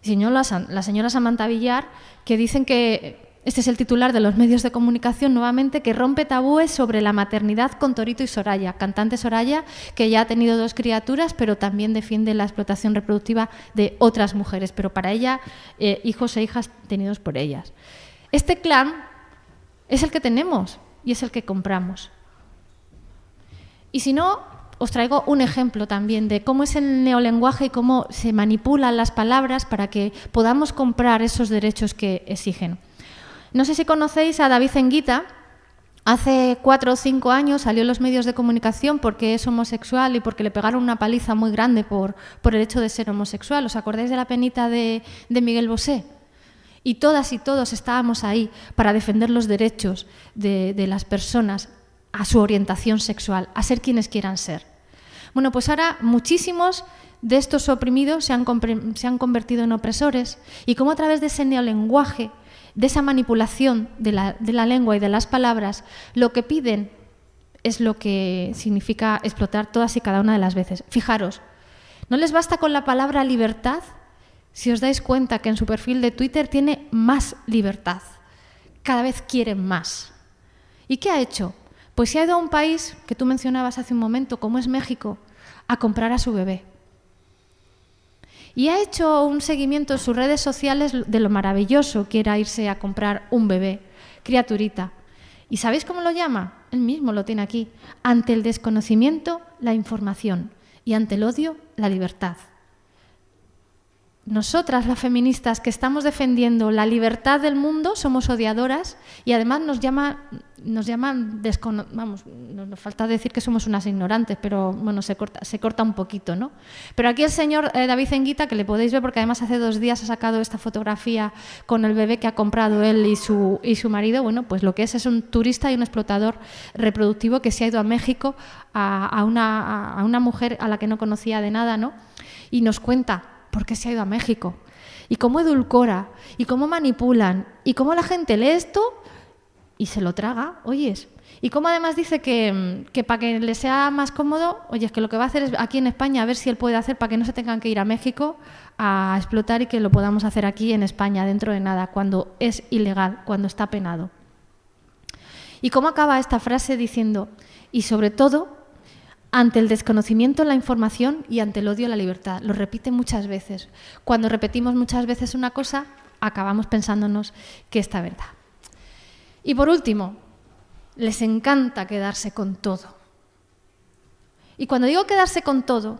Y si no, la señora Samantha Villar, que dicen que este es el titular de los medios de comunicación nuevamente, que rompe tabúes sobre la maternidad con Torito y Soraya, cantante Soraya, que ya ha tenido 2 criaturas, pero también defiende la explotación reproductiva de otras mujeres, pero para ella, hijos e hijas tenidos por ellas. Este clan es el que tenemos y es el que compramos. Y si no, os traigo un ejemplo también de cómo es el neolenguaje y cómo se manipulan las palabras para que podamos comprar esos derechos que exigen. No sé si conocéis a David Enguita. Hace 4 o 5 años salió en los medios de comunicación porque es homosexual y porque le pegaron una paliza muy grande por el hecho de ser homosexual. ¿Os acordáis de la penita de Miguel Bosé? Y todas y todos estábamos ahí para defender los derechos de las personas a su orientación sexual, a ser quienes quieran ser. Bueno, pues ahora muchísimos de estos oprimidos se han convertido en opresores y cómo a través de ese neolenguaje, de esa manipulación de la lengua y de las palabras, lo que piden es lo que significa explotar todas y cada una de las veces. Fijaros, no les basta con la palabra libertad, si os dais cuenta que en su perfil de Twitter tiene más libertad, cada vez quieren más. ¿Y qué ha hecho? Pues se ha ido a un país que tú mencionabas hace un momento, como es México, a comprar a su bebé. Y ha hecho un seguimiento en sus redes sociales de lo maravilloso que era irse a comprar un bebé, criaturita. ¿Y sabéis cómo lo llama? Él mismo lo tiene aquí. Ante el desconocimiento, la información. Y ante el odio, la libertad. Nosotras, las feministas que estamos defendiendo la libertad del mundo, somos odiadoras y además nos falta decir que somos unas ignorantes, pero bueno, se corta un poquito, ¿no? Pero aquí el señor David Enguita, que le podéis ver porque además hace 2 días ha sacado esta fotografía con el bebé que ha comprado él y su marido, bueno, pues lo que es un turista y un explotador reproductivo que se ha ido a México a una mujer a la que no conocía de nada, ¿no? Y nos cuenta por qué se ha ido a México, y cómo edulcora, y cómo manipulan, y cómo la gente lee esto y se lo traga, oyes. Y cómo además dice que para que le sea más cómodo, oyes, que lo que va a hacer es aquí en España, a ver si él puede hacer para que no se tengan que ir a México a explotar y que lo podamos hacer aquí en España dentro de nada, cuando es ilegal, cuando está penado. Y cómo acaba esta frase diciendo, y sobre todo, ante el desconocimiento, la información y ante el odio, la libertad. Lo repite muchas veces. Cuando repetimos muchas veces una cosa, acabamos pensándonos que está verdad. Y por último, les encanta quedarse con todo. Y cuando digo quedarse con todo,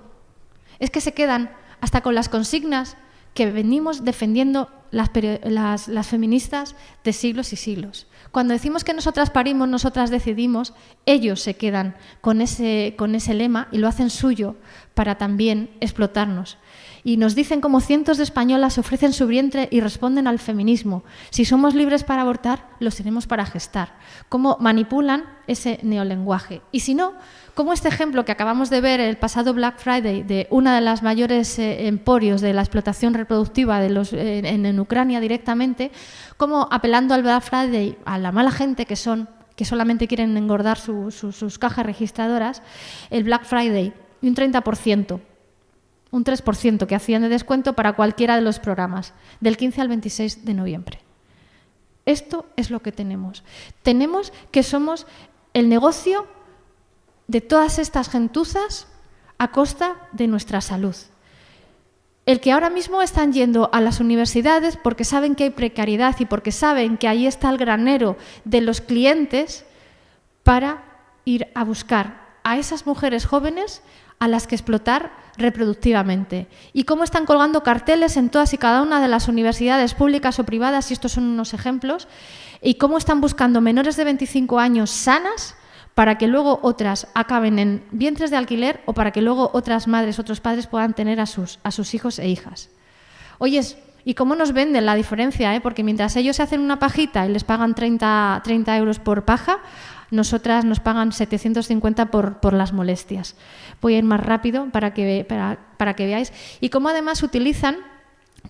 es que se quedan hasta con las consignas que venimos defendiendo las feministas de siglos y siglos. Cuando decimos que nosotras parimos, nosotras decidimos, ellos se quedan con ese lema y lo hacen suyo para también explotarnos. Y nos dicen como cientos de españolas ofrecen su vientre y responden al feminismo. Si somos libres para abortar, lo seremos para gestar. Cómo manipulan ese neolenguaje. Y si no, como este ejemplo que acabamos de ver el pasado Black Friday de una de las mayores emporios de la explotación reproductiva en Ucrania directamente, como apelando al Black Friday a la mala gente que solamente quieren engordar sus cajas registradoras, el Black Friday, un 30%. Un 3% que hacían de descuento para cualquiera de los programas, del 15 al 26 de noviembre. Esto es lo que tenemos. Tenemos que somos el negocio de todas estas gentuzas a costa de nuestra salud. El que ahora mismo están yendo a las universidades porque saben que hay precariedad y porque saben que ahí está el granero de los clientes para ir a buscar a esas mujeres jóvenes a las que explotar reproductivamente. Y cómo están colgando carteles en todas y cada una de las universidades públicas o privadas, y estos son unos ejemplos, y cómo están buscando menores de 25 años sanas para que luego otras acaben en vientres de alquiler o para que luego otras madres, otros padres puedan tener a sus hijos e hijas. Oyes, ¿y cómo nos venden la diferencia? Porque mientras ellos se hacen una pajita y les pagan 30 euros por paja, nosotras nos pagan 750 por las molestias. Voy a ir más rápido para que veáis. Y cómo además utilizan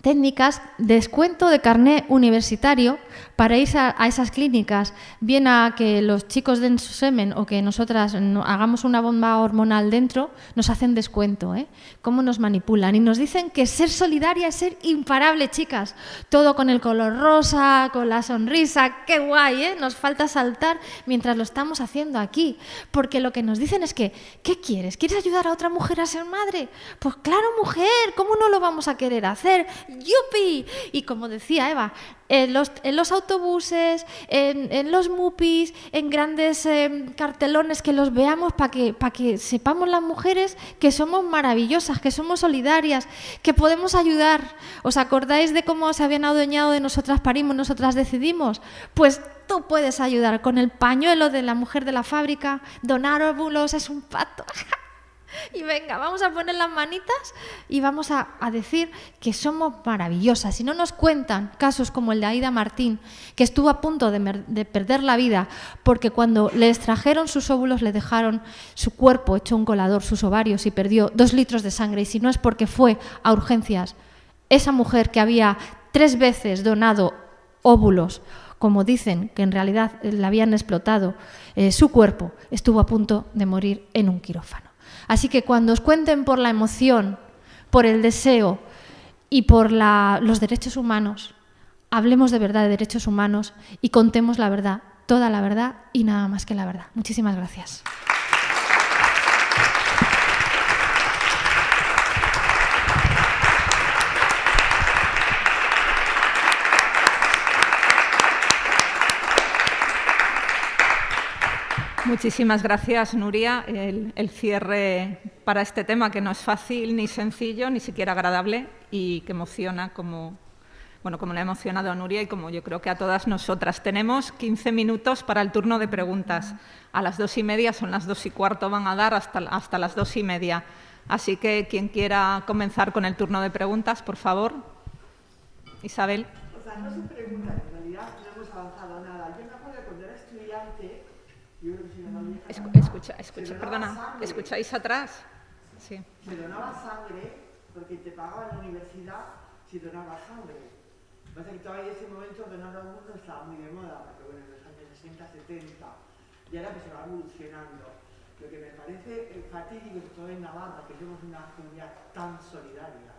técnicas de descuento de carné universitario para ir a esas clínicas, bien a que los chicos den su semen o que nosotras hagamos una bomba hormonal dentro, nos hacen descuento, ¿eh? Cómo nos manipulan y nos dicen que ser solidaria es ser imparable, chicas. Todo con el color rosa, con la sonrisa, qué guay, ¿eh? Nos falta saltar mientras lo estamos haciendo aquí, porque lo que nos dicen es que, ¿qué quieres? ¿Quieres ayudar a otra mujer a ser madre? Pues claro, mujer, ¿cómo no lo vamos a querer hacer? ¡Yupi! Y como decía Eva, en los autobuses, en los mupis, en grandes cartelones, que los veamos para que sepamos las mujeres que somos maravillosas, que somos solidarias, que podemos ayudar. ¿Os acordáis de cómo se habían adueñado de nosotras parimos, nosotras decidimos? Pues tú puedes ayudar con el pañuelo de la mujer de la fábrica. Donar óvulos es un pacto. Y venga, vamos a poner las manitas y vamos a decir que somos maravillosas. Si no nos cuentan casos como el de Aida Martín, que estuvo a punto de perder la vida porque cuando le extrajeron sus óvulos le dejaron su cuerpo hecho un colador, sus ovarios, y perdió 2 litros de sangre. Y si no es porque fue a urgencias, esa mujer que había 3 veces donado óvulos, como dicen que en realidad le habían explotado su cuerpo, estuvo a punto de morir en un quirófano. Así que cuando os cuenten por la emoción, por el deseo y por los derechos humanos, hablemos de verdad de derechos humanos y contemos la verdad, toda la verdad y nada más que la verdad. Muchísimas gracias. Muchísimas gracias, Nuria. El cierre para este tema, que no es fácil ni sencillo, ni siquiera agradable, y que emociona como le ha emocionado a Nuria y como yo creo que a todas nosotras. Tenemos 15 minutos para el turno de preguntas. A las 2:30, son las 2:15, van a dar hasta las 2:30. Así que quien quiera comenzar con el turno de preguntas, por favor. Isabel. O sea, no se pregunta, en realidad no hemos avanzado nada. Yo me acuerdo cuando era estudiante. Escucha, perdona, ¿escucháis atrás? Sí. Se donaba sangre porque te pagaba la universidad si donabas sangre. Lo que pasa es que todavía en ese momento donar óvulos no estaba muy de moda, porque bueno, en los años 60, 70, y ahora pues se va evolucionando. Lo que me parece fatídico, sobre todo en Navarra, que somos una comunidad tan solidaria,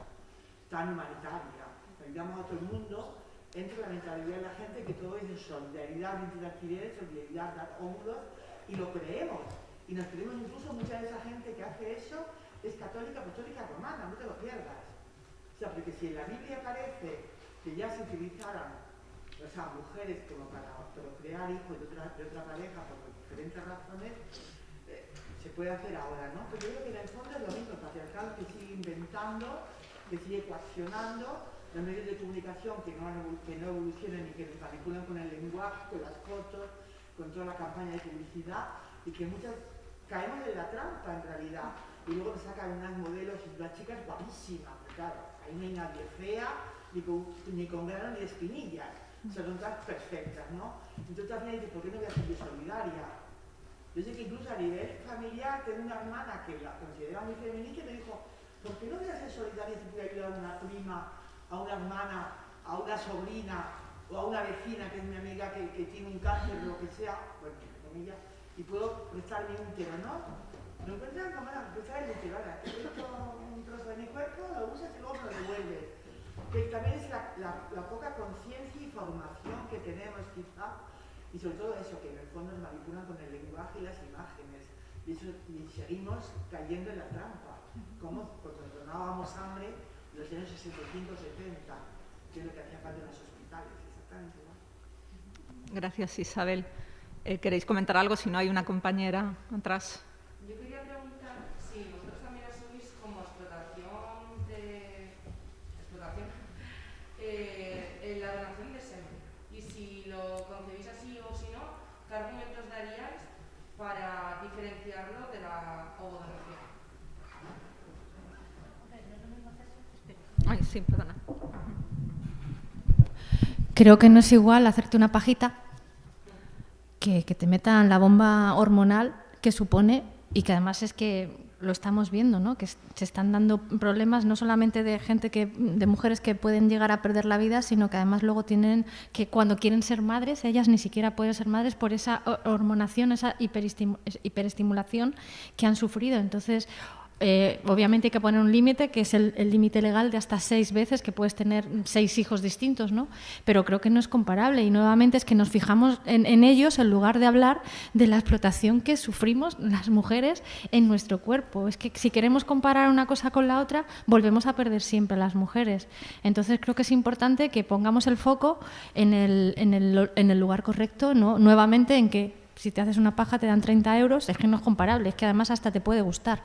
tan humanitaria, ayudamos a todo el mundo, entra la mentalidad de la gente que todo es solidaridad, de alquiler, solidaridad, dar óvulos, y lo creemos. Y nos creemos incluso mucha de esa gente que hace eso es católica, apostólica, romana, no te lo pierdas. O sea, porque si en la Biblia aparece que ya se utilizaran, o sea, mujeres como para procrear hijos de otra pareja por diferentes razones, se puede hacer ahora, ¿no? Pero yo creo que en el fondo es lo mismo, el patriarcado que sigue inventando, que sigue coaccionando, los medios de comunicación que no evolucionan y que nos manipulan con el lenguaje, con las fotos, con toda la campaña de publicidad, y que muchas caemos en la trampa en realidad, y luego nos sacan unas modelos y unas chicas guapísimas, pero claro, ahí no hay nadie fea, ni con grano ni espinillas, son todas perfectas, ¿no? Entonces también dices, ¿por qué no voy a ser yo solidaria? Yo sé que incluso a nivel familiar tengo una hermana que la considera muy feminista y me dijo, ¿por qué no voy a ser solidaria si puedo ayudar a una prima, a una hermana, a una sobrina o a una vecina que es mi amiga que tiene un cáncer o lo que sea, bueno, entre comillas, y puedo prestarme un útero, ¿no? Lo encuentran como prestar el útero, ahora, te presto un trozo de mi cuerpo, lo usas y luego me lo devuelves. Que también es la poca conciencia y formación que tenemos quizá, y sobre todo eso, que en el fondo nos manipulan con el lenguaje y las imágenes, y seguimos cayendo en la trampa, como cuando donábamos sangre en los años 65-70, que es lo que hacía falta en los hospitales, exactamente igual. Gracias, Isabel. ¿Queréis comentar algo? Si no, hay una compañera atrás. Yo quería preguntar si vosotros también os diferenciarlo de la ovodonación. Ay, sí, perdona. Creo que no es igual hacerte una pajita que te metan la bomba hormonal que supone, y que además es que lo estamos viendo, ¿no? Que se están dando problemas no solamente de de mujeres que pueden llegar a perder la vida, sino que además luego tienen que, cuando quieren ser madres, ellas ni siquiera pueden ser madres por esa hormonación, esa hiperestimulación que han sufrido. Entonces, obviamente hay que poner un límite, que es el límite legal de hasta 6 veces, que puedes tener 6 hijos distintos, ¿no? Pero creo que no es comparable, y nuevamente es que nos fijamos en ellos en lugar de hablar de la explotación que sufrimos las mujeres en nuestro cuerpo. Es que si queremos comparar una cosa con la otra, volvemos a perder siempre a las mujeres. Entonces creo que es importante que pongamos el foco en el lugar correcto, ¿no? Nuevamente en que si te haces una paja te dan 30 euros, es que no es comparable, es que además hasta te puede gustar.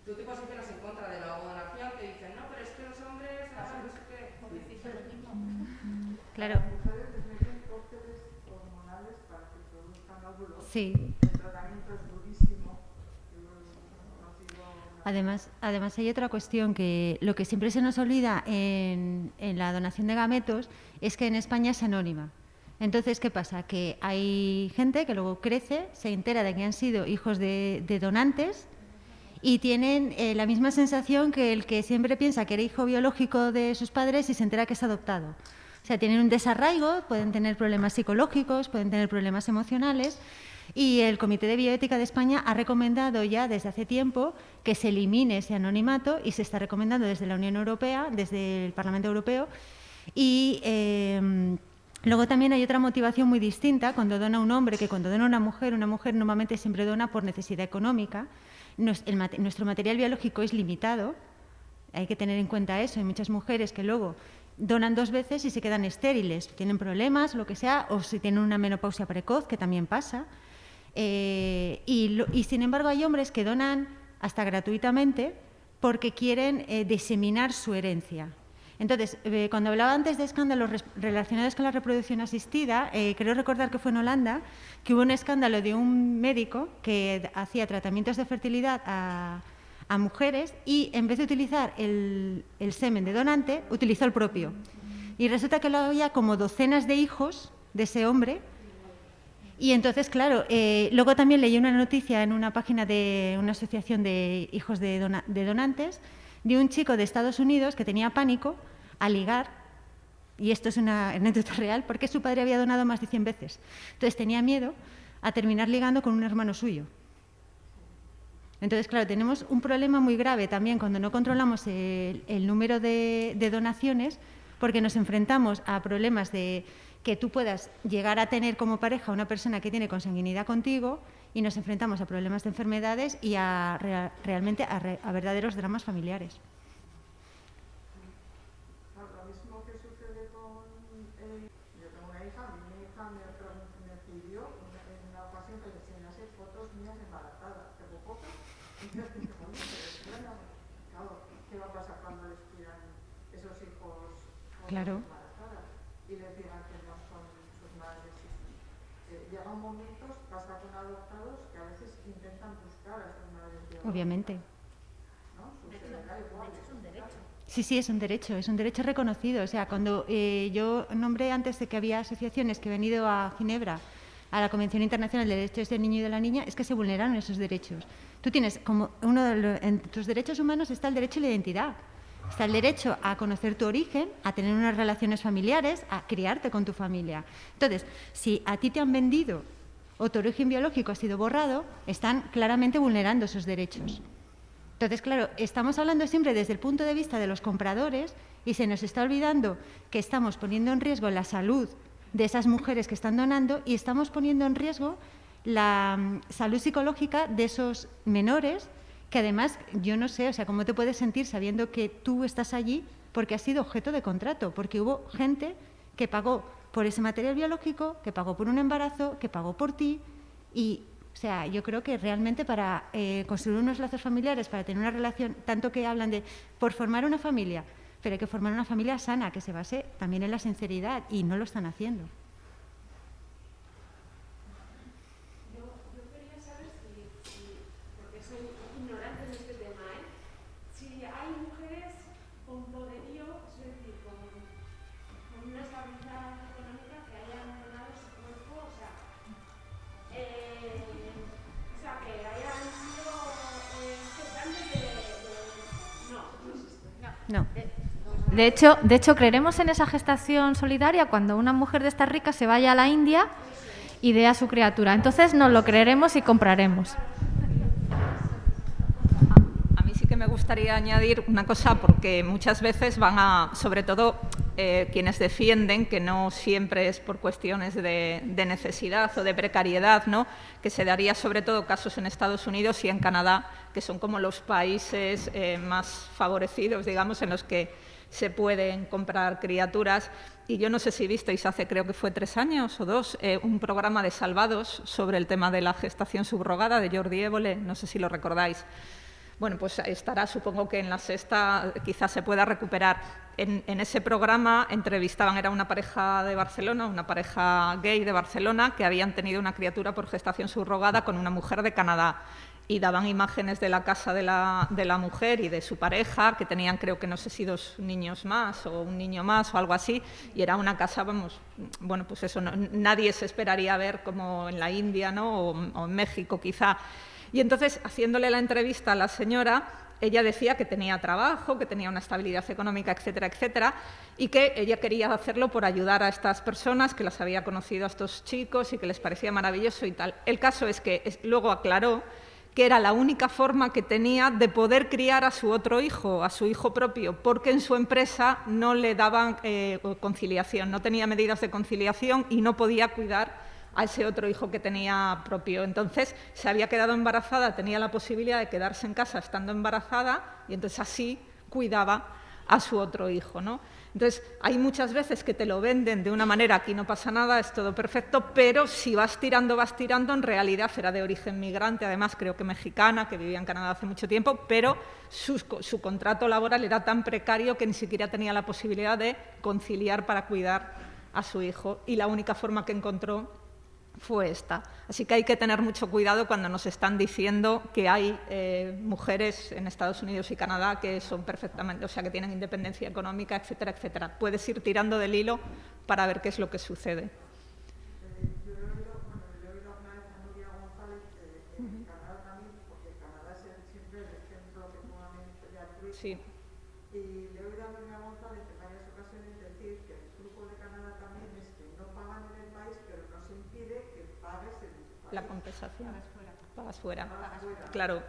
Tú te posicionas en contra de la ovodonación, te dicen, no, pero es que los hombres hacen no sé qué. Claro. Las mujeres les meten cócteles hormonales para que produzcan óvulos. Sí. El tratamiento es durísimo. Además hay otra cuestión, que lo que siempre se nos olvida en la donación de gametos es que en España es anónima. Entonces, ¿qué pasa? Que hay gente que luego crece, se entera de que han sido hijos de donantes, y tienen la misma sensación que el que siempre piensa que era hijo biológico de sus padres y se entera que es adoptado. O sea, tienen un desarraigo, pueden tener problemas psicológicos, pueden tener problemas emocionales, y el Comité de Bioética de España ha recomendado ya desde hace tiempo que se elimine ese anonimato, y se está recomendando desde la Unión Europea, desde el Parlamento Europeo. Y luego también hay otra motivación muy distinta cuando dona un hombre que cuando dona una mujer normalmente siempre dona por necesidad económica. Nuestro material biológico es limitado, hay que tener en cuenta eso. Hay muchas mujeres que luego donan 2 veces y se quedan estériles, tienen problemas, lo que sea, o si tienen una menopausia precoz, que también pasa. Y sin embargo hay hombres que donan hasta gratuitamente porque quieren diseminar su herencia. Entonces, cuando hablaba antes de escándalos relacionados con la reproducción asistida, creo recordar que fue en Holanda, que hubo un escándalo de un médico que hacía tratamientos de fertilidad a mujeres, y en vez de utilizar el semen de donante, utilizó el propio. Y resulta que luego había como docenas de hijos de ese hombre. Y entonces, claro, luego también leí una noticia en una página de una asociación de hijos de donantes, de un chico de Estados Unidos que tenía pánico a ligar, y esto es una anécdota real, porque su padre había donado más de 100 veces. Entonces tenía miedo a terminar ligando con un hermano suyo. Entonces, claro, tenemos un problema muy grave también cuando no controlamos el número de donaciones, porque nos enfrentamos a problemas de que tú puedas llegar a tener como pareja una persona que tiene consanguinidad contigo, y nos enfrentamos a problemas de enfermedades y realmente a verdaderos dramas familiares. Lo mismo que sucede con... yo tengo una hija, mi hija me pidió en una ocasión que le enseñase fotos mías embarazadas. Tengo pocas. Y yo dije, bueno, pero claro, ¿qué va a pasar cuando les pidan esos hijos Claro. embarazadas? Y les digan que no son sus madres. Llega un momento, pasa con adoptados, que a veces intentan buscar a sus madres biológicas. Obviamente. ¿No? Sucederá igual. Es un derecho. Sí, es un derecho reconocido. O sea, cuando yo nombré antes de que había asociaciones que han venido a Ginebra, a la Convención Internacional de Derechos del Niño y de la Niña, es que se vulneraron esos derechos. Tú tienes, como entre tus derechos humanos está el derecho a la identidad. Está el derecho a conocer tu origen, a tener unas relaciones familiares, a criarte con tu familia. Entonces, si a ti te han vendido o tu origen biológico ha sido borrado, están claramente vulnerando esos derechos. Entonces, claro, estamos hablando siempre desde el punto de vista de los compradores, y se nos está olvidando que estamos poniendo en riesgo la salud de esas mujeres que están donando, y estamos poniendo en riesgo la salud psicológica de esos menores, que además, yo no sé, o sea, ¿cómo te puedes sentir sabiendo que tú estás allí porque has sido objeto de contrato? Porque hubo gente que pagó por ese material biológico, que pagó por un embarazo, que pagó por ti. Y, o sea, yo creo que realmente para construir unos lazos familiares, para tener una relación, tanto que hablan de por formar una familia, pero hay que formar una familia sana, que se base también en la sinceridad, y no lo están haciendo. Yo quería saber porque soy ignorante en este tema, si hay mujeres con poderío, es decir, con una estabilidad económica que hayan donado su cuerpo, o sea, que hayan sido gestantes no existe. No. De hecho, creeremos en esa gestación solidaria cuando una mujer de estas ricas se vaya a la India y dé a su criatura. Entonces nos lo creeremos y compraremos. A mí sí que me gustaría añadir una cosa, porque muchas veces sobre todo quienes defienden que no siempre es por cuestiones de necesidad o de precariedad, ¿no?, que se daría sobre todo casos en Estados Unidos y en Canadá, que son como los países más favorecidos, digamos, en los que se pueden comprar criaturas. Y yo no sé si visteis hace, creo que fue 3 años o 2, un programa de Salvados sobre el tema de la gestación subrogada de Jordi Évole, no sé si lo recordáis. Bueno, pues estará, supongo que en la sexta quizás se pueda recuperar. En ese programa entrevistaban, era una pareja de Barcelona, una pareja gay de Barcelona, que habían tenido una criatura por gestación subrogada con una mujer de Canadá. Y daban imágenes de la casa de la mujer y de su pareja, que tenían, creo que no sé si 2 niños más o un niño más o algo así, y era una casa, vamos, bueno, pues eso, nadie se esperaría ver como en la India, ¿no?, o en México quizá. Y entonces, haciéndole la entrevista a la señora, ella decía que tenía trabajo, que tenía una estabilidad económica, etcétera, etcétera, y que ella quería hacerlo por ayudar a estas personas, que las había conocido a estos chicos y que les parecía maravilloso y tal. El caso es que luego aclaró que era la única forma que tenía de poder criar a su otro hijo, a su hijo propio, porque en su empresa no le daban conciliación, no tenía medidas de conciliación y no podía cuidar a ese otro hijo que tenía propio. Entonces, se había quedado embarazada, tenía la posibilidad de quedarse en casa estando embarazada y entonces así cuidaba a su otro hijo, ¿no? Entonces, hay muchas veces que te lo venden de una manera, aquí no pasa nada, es todo perfecto, pero si vas tirando, en realidad era de origen migrante, además creo que mexicana, que vivía en Canadá hace mucho tiempo, pero su contrato laboral era tan precario que ni siquiera tenía la posibilidad de conciliar para cuidar a su hijo, y la única forma que encontró fue esta. Así que hay que tener mucho cuidado cuando nos están diciendo que hay mujeres en Estados Unidos y Canadá que son perfectamente, o sea, que tienen independencia económica, etcétera, etcétera. Puedes ir tirando del hilo para ver qué es lo que sucede. Yo le he oído una vez a Nuria González en Canadá también, porque Canadá es siempre el ejemplo que nuevamente de altruismo. Sí. Y le he oído a Nuria González en varias ocasiones decir que el truco de Canadá también es que no pagan en el país, pero no se impide que pagues en tu país. La compensación. Pagas fuera. Fuera. Claro.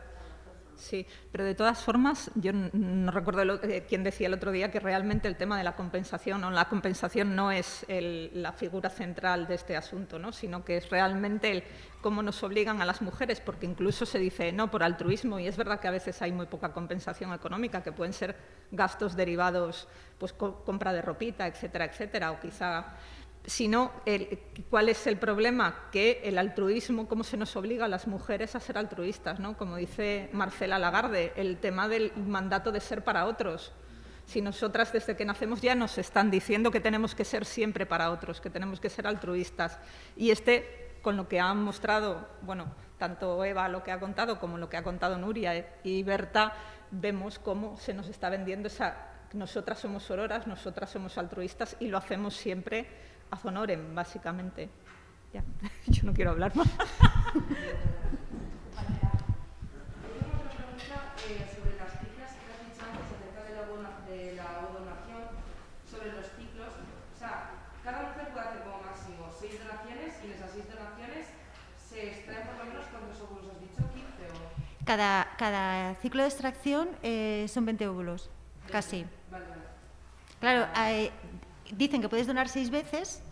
Sí, pero de todas formas, yo no recuerdo quién decía el otro día que realmente el tema de la compensación no es la figura central de este asunto, ¿no?, sino que es realmente cómo nos obligan a las mujeres, porque incluso se dice no por altruismo, y es verdad que a veces hay muy poca compensación económica, que pueden ser gastos derivados, pues compra de ropita, etcétera, etcétera, o quizá... Sino, ¿cuál es el problema? Que el altruismo, cómo se nos obliga a las mujeres a ser altruistas, ¿no? Como dice Marcela Lagarde, el tema del mandato de ser para otros. Si nosotras desde que nacemos ya nos están diciendo que tenemos que ser siempre para otros, que tenemos que ser altruistas. Y con lo que han mostrado, bueno, tanto Eva lo que ha contado como lo que ha contado Nuria y Berta, vemos cómo se nos está vendiendo nosotras somos sororas, nosotras somos altruistas y lo hacemos siempre ad honorem, básicamente. Ya, yo no quiero hablar más. Tengo otra pregunta sobre las cifras que has dicho antes acerca de la donación, sobre los ciclos. O sea, cada mujer puede hacer como máximo 6 donaciones y en esas 6 donaciones se extraen por lo menos cuántos óvulos has dicho, 15 o... Cada ciclo de extracción son 20 óvulos, casi. Vale, vale. Claro, dicen que puedes donar 6 veces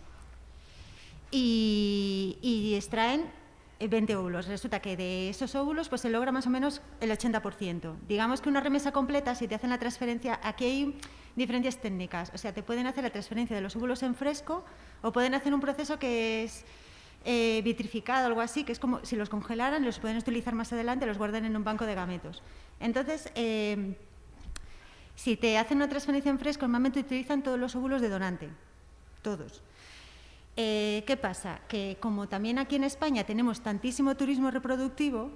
y extraen 20 óvulos. Resulta que de esos óvulos pues se logra más o menos el 80%. Digamos que una remesa completa, si te hacen la transferencia, aquí hay diferencias técnicas. O sea, te pueden hacer la transferencia de los óvulos en fresco o pueden hacer un proceso que es vitrificado, algo así, que es como si los congelaran, los pueden utilizar más adelante, los guardan en un banco de gametos. Entonces, Si te hacen una transferencia en fresco, normalmente utilizan todos los óvulos de donante, todos. ¿Qué pasa? Que como también aquí en España tenemos tantísimo turismo reproductivo,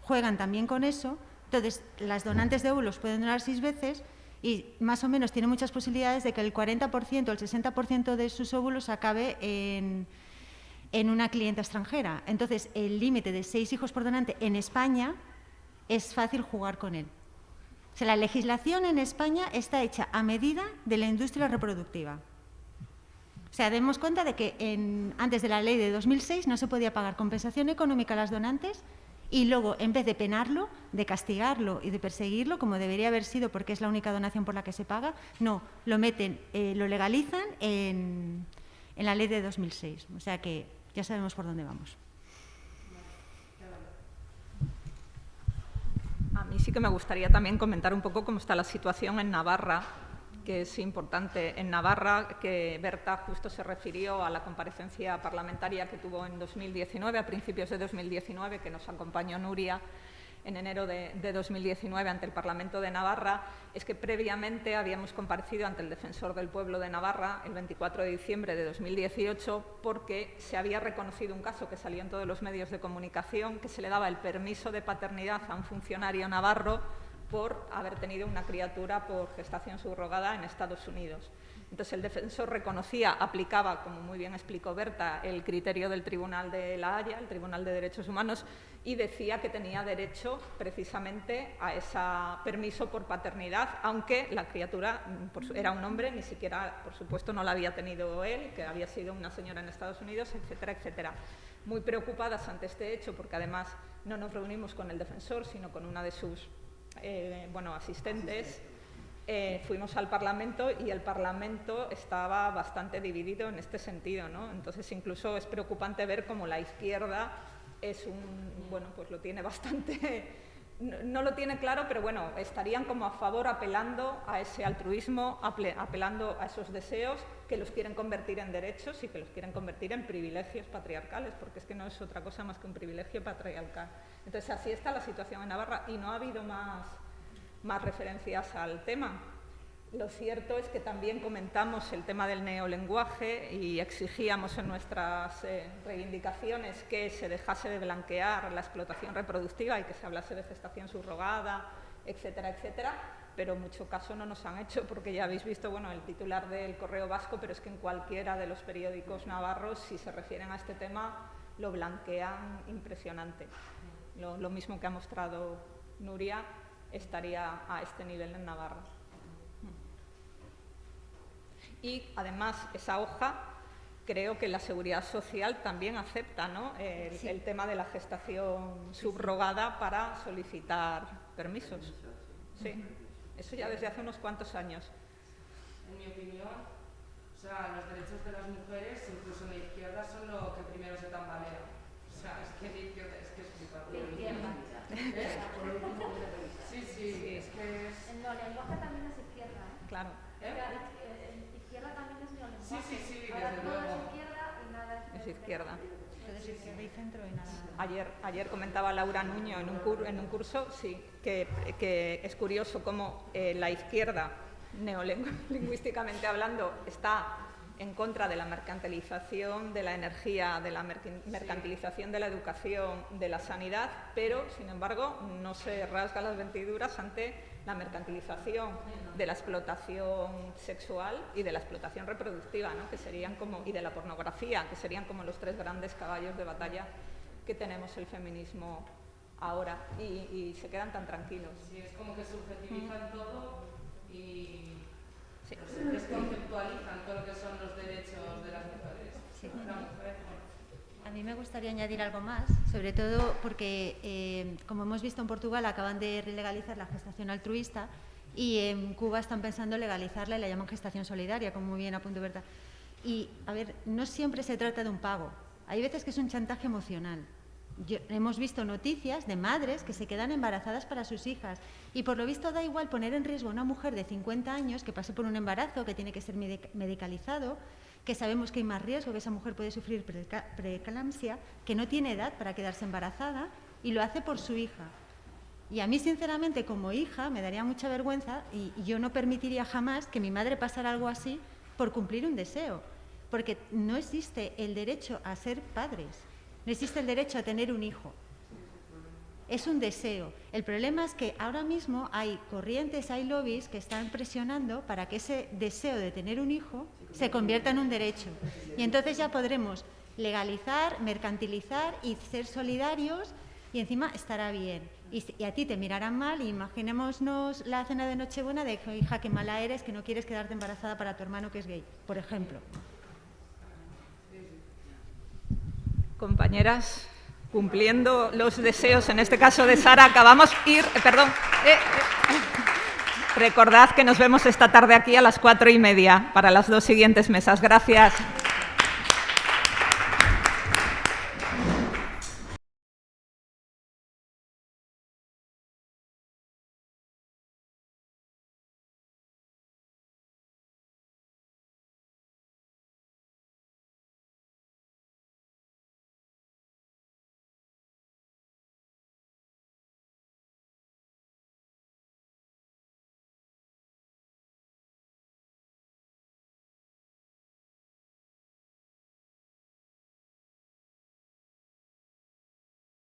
juegan también con eso, entonces las donantes de óvulos pueden donar 6 veces y más o menos tienen muchas posibilidades de que el 40% o el 60% de sus óvulos acabe en una clienta extranjera. Entonces, el límite de 6 hijos por donante en España es fácil jugar con él. O sea, la legislación en España está hecha a medida de la industria reproductiva. O sea, demos cuenta de que antes de la ley de 2006 no se podía pagar compensación económica a las donantes y luego, en vez de penarlo, de castigarlo y de perseguirlo, como debería haber sido porque es la única donación por la que se paga, no, lo meten, lo legalizan en la ley de 2006. O sea que ya sabemos por dónde vamos. A mí sí que me gustaría también comentar un poco cómo está la situación en Navarra, que es importante. En Navarra, que Berta justo se refirió a la comparecencia parlamentaria que tuvo en 2019, a principios de 2019, que nos acompañó Nuria en enero de 2019 ante el Parlamento de Navarra, es que previamente habíamos comparecido ante el Defensor del Pueblo de Navarra el 24 de diciembre de 2018 porque se había reconocido un caso que salió en todos los medios de comunicación, que se le daba el permiso de paternidad a un funcionario navarro por haber tenido una criatura por gestación subrogada en Estados Unidos. Entonces, el defensor reconocía, aplicaba, como muy bien explicó Berta, el criterio del Tribunal de La Haya, el Tribunal de Derechos Humanos, y decía que tenía derecho precisamente a ese permiso por paternidad, aunque la criatura era un hombre, ni siquiera, por supuesto, no la había tenido él, que había sido una señora en Estados Unidos, etcétera, etcétera. Muy preocupadas ante este hecho, porque además no nos reunimos con el defensor, sino con una de sus asistentes. Fuimos al Parlamento y el Parlamento estaba bastante dividido en este sentido, ¿no? Entonces, incluso es preocupante ver cómo la izquierda pues lo tiene bastante, no lo tiene claro, pero bueno, estarían como a favor apelando a ese altruismo, apelando a esos deseos que los quieren convertir en derechos y que los quieren convertir en privilegios patriarcales, porque es que no es otra cosa más que un privilegio patriarcal. Entonces, así está la situación en Navarra y no ha habido más referencias al tema. Lo cierto es que también comentamos el tema del neolenguaje y exigíamos en nuestras reivindicaciones que se dejase de blanquear la explotación reproductiva y que se hablase de gestación subrogada, etcétera, etcétera, pero mucho caso no nos han hecho porque ya habéis visto el titular del Correo Vasco, pero es que en cualquiera de los periódicos navarros, si se refieren a este tema, lo blanquean impresionante. Lo mismo que ha mostrado Nuria estaría a este nivel en Navarra. Y además esa hoja, creo que la Seguridad Social también acepta, ¿no? El tema de la gestación subrogada para solicitar permisos. Sí, eso ya desde hace unos cuantos años. En mi opinión, los derechos de las mujeres, incluso en la izquierda, son lo que primero se tambalea. Es que de izquierda, es que es Sí, es que es... El neolenguaje también es izquierda, ¿eh? Claro. Izquierda también es neolenguaje. Sí, ahora desde todo luego. es izquierda y nada Es izquierda. Entonces, izquierda y centro y nada. Ayer comentaba Laura Nuño en un curso, sí, que es curioso cómo la izquierda, neolingüísticamente hablando, está en contra de la mercantilización de la energía, de la mercantilización de la educación, de la sanidad, pero, sin embargo, no se rasga las vestiduras ante la mercantilización de la explotación sexual y de la explotación reproductiva, ¿no? Que serían y de la pornografía, que serían como los 3 grandes caballos de batalla que tenemos el feminismo ahora, y se quedan tan tranquilos. Sí, es como que subjetivizan todo y... Sí. Desconceptualizan todo lo que son los derechos de las mujeres. Sí. La mujer, A mí me gustaría añadir algo más, sobre todo porque, como hemos visto en Portugal, acaban de legalizar la gestación altruista y en Cuba están pensando legalizarla y la llaman gestación solidaria, como muy bien apuntó Berta. Y, a ver, no siempre se trata de un pago. Hay veces que es un chantaje emocional. Hemos visto noticias de madres que se quedan embarazadas para sus hijas y por lo visto da igual poner en riesgo a una mujer de 50 años que pase por un embarazo, que tiene que ser medicalizado, que sabemos que hay más riesgo, que esa mujer puede sufrir preeclampsia, que no tiene edad para quedarse embarazada y lo hace por su hija. Y a mí, sinceramente, como hija, me daría mucha vergüenza y yo no permitiría jamás que mi madre pasara algo así por cumplir un deseo. Porque no existe el derecho a ser padres, no existe el derecho a tener un hijo. Es un deseo. El problema es que ahora mismo hay corrientes, hay lobbies que están presionando para que ese deseo de tener un hijo se convierta en un derecho. Y entonces ya podremos legalizar, mercantilizar y ser solidarios y encima estará bien. Y a ti te mirarán mal, y imaginémonos la cena de Nochebuena de que, hija, qué mala eres, que no quieres quedarte embarazada para tu hermano que es gay, por ejemplo. Compañeras, cumpliendo los deseos, en este caso de Sara, acabamos ir... Recordad que nos vemos esta tarde aquí a las 4:30 para las 2 siguientes mesas. Gracias.